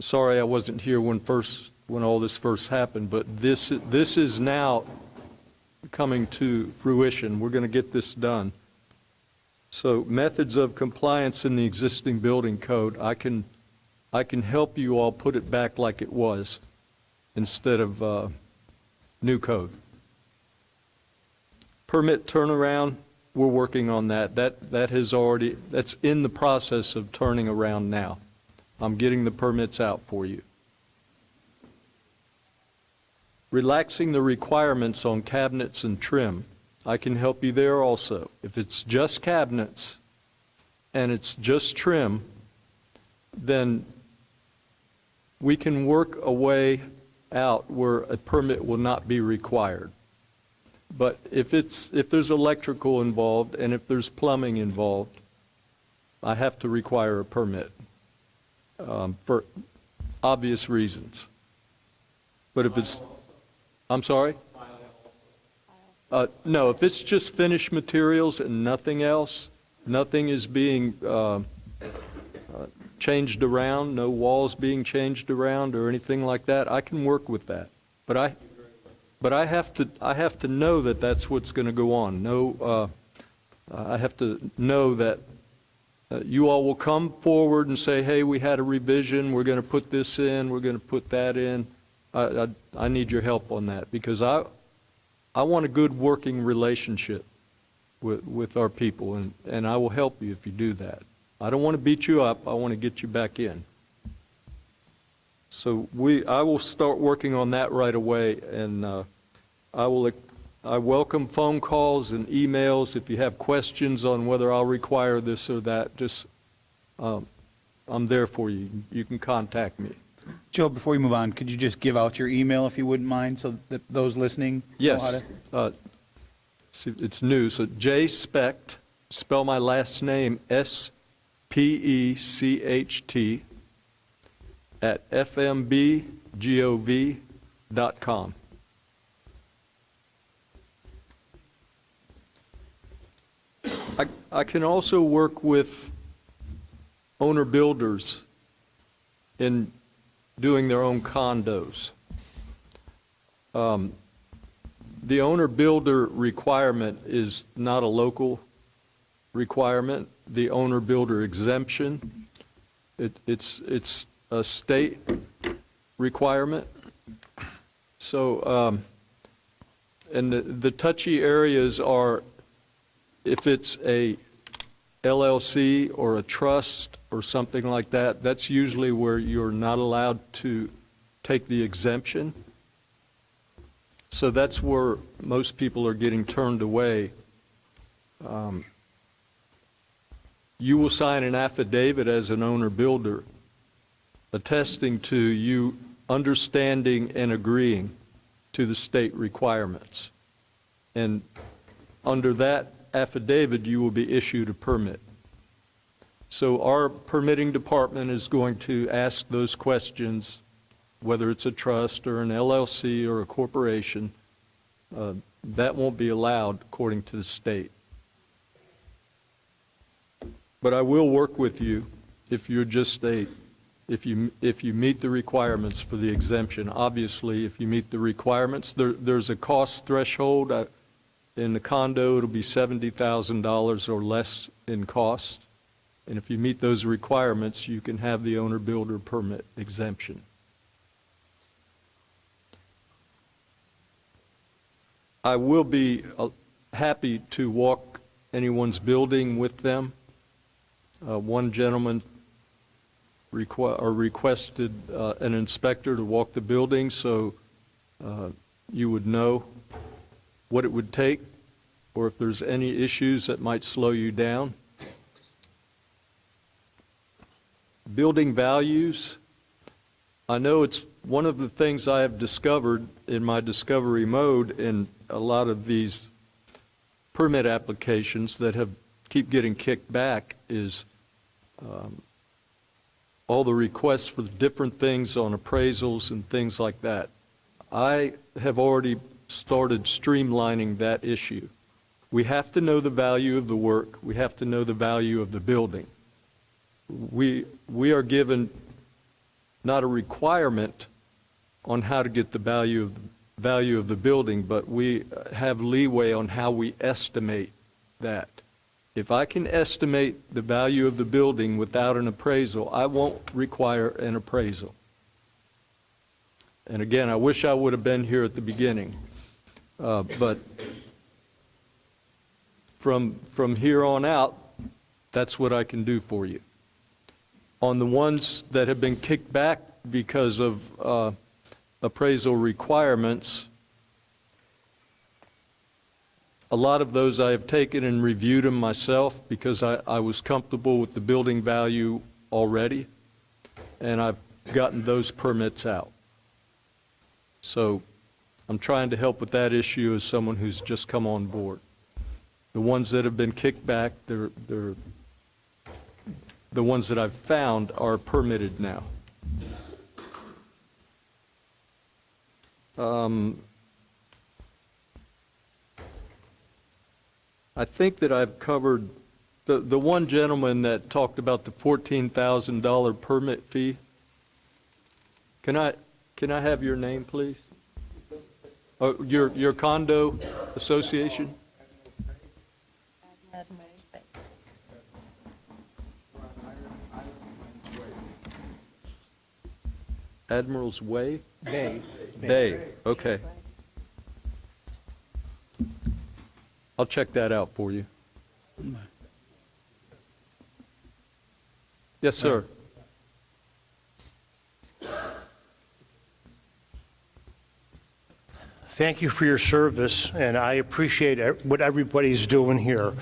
Sorry I wasn't here when all this first happened, but this is now coming to fruition. We're going to get this done. So methods of compliance in the existing building code, I can help you all put it back like it was instead of new code. Permit turnaround, we're working on that. That's in the process of turning around now. I'm getting the permits out for you. Relaxing the requirements on cabinets and trim, I can help you there also. If it's just cabinets and it's just trim, then we can work a way out where a permit will not be required. But if there's electrical involved and if there's plumbing involved, I have to require a permit for obvious reasons. But if it's, I'm sorry? No, if it's just finished materials and nothing else, nothing is being changed around, no walls being changed around or anything like that, I can work with that. But I have to know that that's what's going to go on. I have to know that you all will come forward and say, hey, we had a revision, we're going to put this in, we're going to put that in. I need your help on that because I want a good working relationship with our people, and I will help you if you do that. I don't want to beat you up, I want to get you back in. So I will start working on that right away, and I welcome phone calls and emails. If you have questions on whether I'll require this or that, just I'm there for you. You can contact me. Joe, before we move on, could you just give out your email if you wouldn't mind so that those listening know how Yes. to? See, it's new, so J. Specht, spell my last name SPECHT, at FMB FMBcondo.com. I can also work with owner-builders in doing their own condos. The owner-builder requirement is not a local requirement. The owner-builder exemption, it's a state requirement. So, and the touchy areas are if it's a LLC or a trust or something like that, that's usually where you're not allowed to take the exemption. So that's where most people are getting turned away. You will sign an affidavit as an owner-builder attesting to you understanding and agreeing to the state requirements. And under that affidavit, you will be issued a permit. So our permitting department is going to ask those questions, whether it's a trust or an LLC or a corporation. That won't be allowed according to the state. But I will work with you if you're just if you meet the requirements for the exemption. Obviously, if you meet the requirements, there's a cost threshold. In the condo, it'll be $70,000 or less in cost. And if you meet those requirements, you can have the owner-builder permit exemption. I will be happy to walk anyone's building with them. One gentleman requested an inspector to walk the building so you would know what it would take or if there's any issues that might slow you down. Building values. I know it's one of the things I have discovered in my discovery mode in a lot of these permit applications that keep getting kicked back is all the requests for different things on appraisals and things like that. I have already started streamlining that issue. We have to know the value of the work. We have to know the value of the building. We are given not a requirement on how to get the value of the building, but we have leeway on how we estimate that. If I can estimate the value of the building without an appraisal, I won't require an appraisal. And again, I wish I would have been here at the beginning. But from here on out, that's what I can do for you. On the ones that have been kicked back because of appraisal requirements, a lot of those I have taken and reviewed them myself because I was comfortable with the building value already, and I've gotten those permits out. So I'm trying to help with that issue as someone who's just come on board. The ones that have been kicked back, the ones that I've found are permitted now. I think that I've covered the one gentleman that talked about the $14,000 permit fee. Can I have your name, please? Oh, your condo association? Admiral's Way? Bay, okay. I'll check that out for you. Yes, sir. Thank you for your service, and I appreciate what everybody's doing here,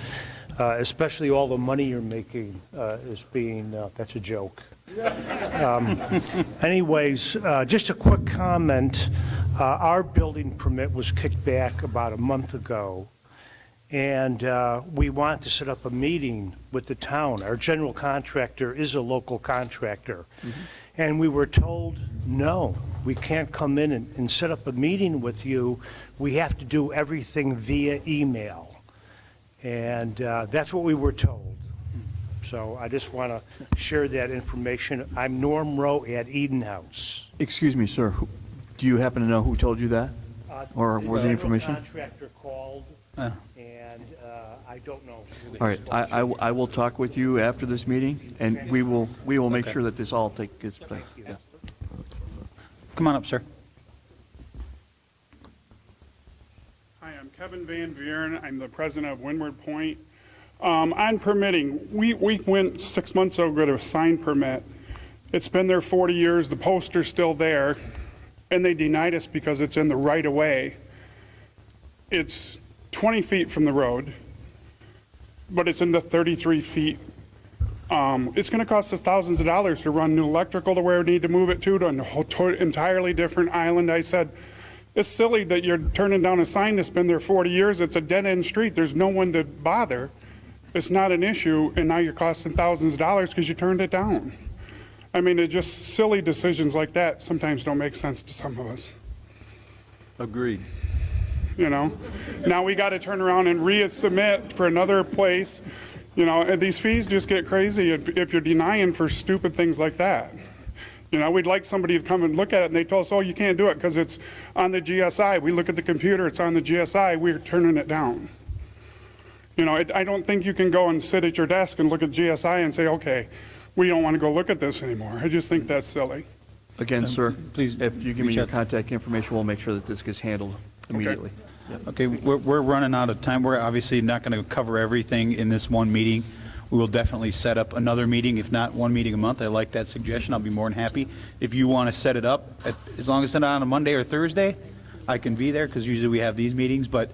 especially all the money you're making is being, that's a joke. Anyways, just a quick comment. Our building permit was kicked back about a month ago, and we want to set up a meeting with the town. Our general contractor is a local contractor, and we were told no. We can't come in and set up a meeting with you. We have to do everything via email. And that's what we were told. So I just want to share that information. I'm Norm Rowe at Eden House. Excuse me, sir. Do you happen to know who told you that? Or was the information? The contractor called, and I don't know. All right, I will talk with you after this meeting, and we will make sure that this all takes place. Yeah. Come on up, sir. Hi, I'm Kevin Van Veeren. I'm the president of Windward Point. On permitting, we went 6 months ago to get a sign permit. It's been there 40 years. The poster's still there, and they denied us because it's in the right of way. It's 20 feet from the road, but it's in the 33 feet. It's going to cost us thousands of dollars to run new electrical to where we need to move it to an entirely different island. I said, it's silly that you're turning down a sign that's been there 40 years. It's a dead-end street. There's no one to bother. It's not an issue, and now you're costing thousands of dollars because you turned it down. I mean, it's just silly decisions like that sometimes don't make sense to some of us. Agreed. You know, now we got to turn around and resubmit for another place. You know, and these fees just get crazy if you're denying for stupid things like that. You know, we'd like somebody to come and look at it, and they tell us, oh, you can't do it because it's on the GSI. We look at the computer, it's on the GSI, we're turning it down. You know, I don't think you can go and sit at your desk and look at GSI and say, okay, we don't want to go look at this anymore. I just think that's silly. Again, sir, please, if you give me reach your out. contact information, we'll make sure that this gets handled immediately. Okay, we're running out of time. We're obviously not going to cover everything in this one meeting. We will definitely set up another meeting, if not one meeting a month. I like that suggestion. I'll be more than happy. If you want to set it up, as long as it's not on a Monday or Thursday, I can be there because usually we have these meetings, but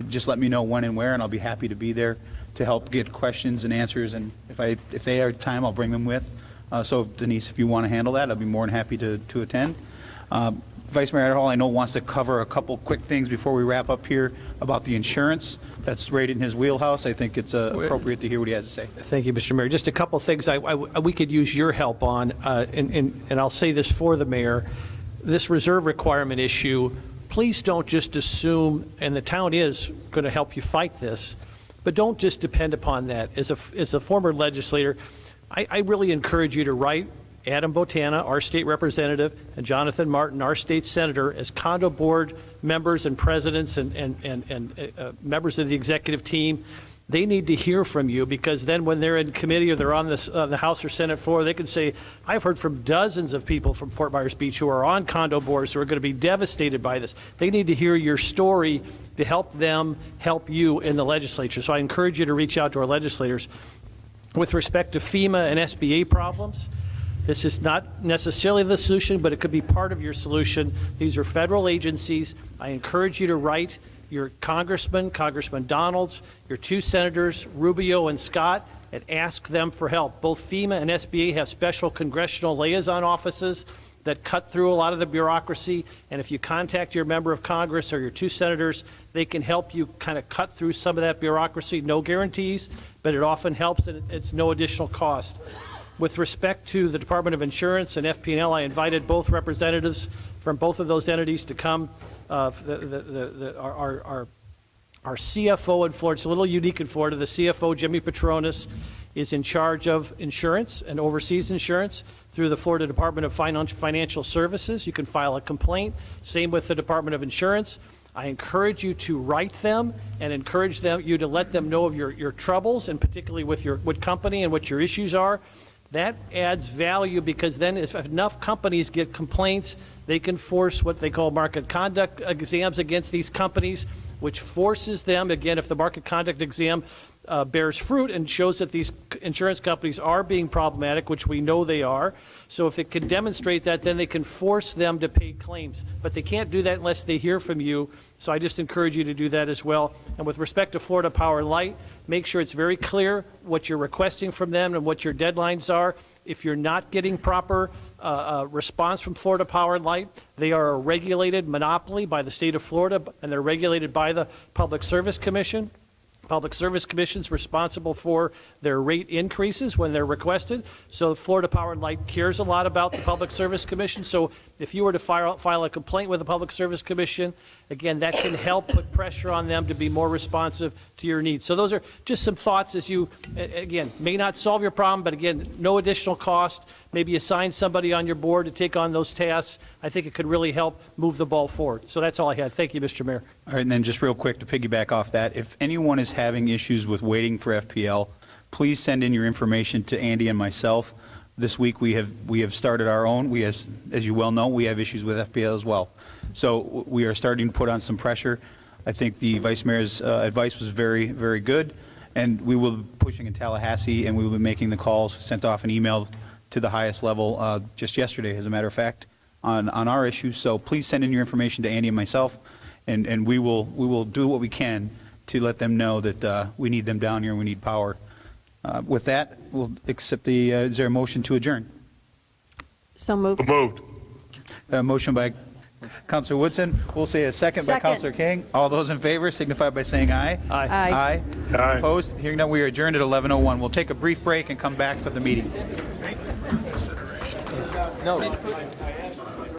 just let me know when and where, and I'll be happy to be there to help get questions and answers, and if they have time, I'll bring them with. So Denise, if you want to handle that, I'll be more than happy to attend. Vice Mayor Hall, I know, wants to cover a couple quick things before we wrap up here about the insurance. That's right in his wheelhouse. I think it's appropriate to hear what he has to say. Thank you, Mr. Mayor. Just a couple things we could use your help on, and I'll say this for the mayor. This reserve requirement issue, please don't just assume, and the town is going to help you fight this, but don't just depend upon that. As a former legislator, I really encourage you to write Adam Botana, our state representative, and Jonathan Martin, our state senator, as condo board members and presidents and members of the executive team. They need to hear from you, because then when they're in committee or they're on the House or Senate floor, they can say, I've heard from dozens of people from Fort Myers Beach who are on condo boards who are going to be devastated by this. They need to hear your story to help them help you in the legislature. So I encourage you to reach out to our legislators. With respect to FEMA and SBA problems, this is not necessarily the solution, but it could be part of your solution. These are federal agencies. I encourage you to write your congressman, Congressman Donalds, your two senators, Rubio and Scott, and ask them for help. Both FEMA and SBA have special congressional liaison offices that cut through a lot of the bureaucracy, and if you contact your member of Congress or your two senators, they can help you kind of cut through some of that bureaucracy. No guarantees, but it often helps, and it's no additional cost. With respect to the Department of Insurance and FP&L, I invited both representatives from both of those entities to come. Our CFO in Florida, it's a little unique in Florida. The CFO, Jimmy Petronas, is in charge of insurance and oversees insurance through the Florida Department of Financial Services. You can file a complaint. Same with the Department of Insurance. I encourage you to write them and encourage you to let them know of your troubles, and particularly with your company and what your issues are. That adds value, because then if enough companies get complaints, they can force what they call market conduct exams against these companies, which forces them, again, if the market conduct exam bears fruit and shows that these insurance companies are being problematic, which we know they are. So if it can demonstrate that, then they can force them to pay claims. But they can't do that unless they hear from you. So I just encourage you to do that as well. And with respect to Florida Power and Light, make sure it's very clear what you're requesting from them and what your deadlines are. If you're not getting proper response from Florida Power and Light, they are a regulated monopoly by the state of Florida, and they're regulated by the Public Service Commission. Public Service Commission's responsible for their rate increases when they're requested. So Florida Power and Light cares a lot about the Public Service Commission. So if you were to file a complaint with the Public Service Commission, again, that can help put pressure on them to be more responsive to your needs. So those are just some thoughts as you, again, may not solve your problem, but again, no additional cost. Maybe assign somebody on your board to take on those tasks. I think it could really help move the ball forward. So that's all I had. Thank you, Mr. Mayor. All right, and then just real quick to piggyback off that, if anyone is having issues with waiting for FPL, please send in your information to Andy and myself. This week we have started our own. As you well know, we have issues with FPL as well. So we are starting to put on some pressure. I think the Vice Mayor's advice was very, very good, and we will be pushing in Tallahassee, and we will be making the calls, sent off an email to the highest level just yesterday, as a matter of fact, on our issue. So please send in your information to Andy and myself, and we will do what we can to let them know that we need them down here and we need power. With that, we'll accept is there a motion to adjourn? So moved. Moved. A motion by Councilor Woodson. We'll say a second by Second. Councilor King. All those in favor signify by saying aye. Aye. Aye. Aye. Opposed? Hearing none, we are adjourned at 11:01. We'll take a brief break and come back for the meeting. No.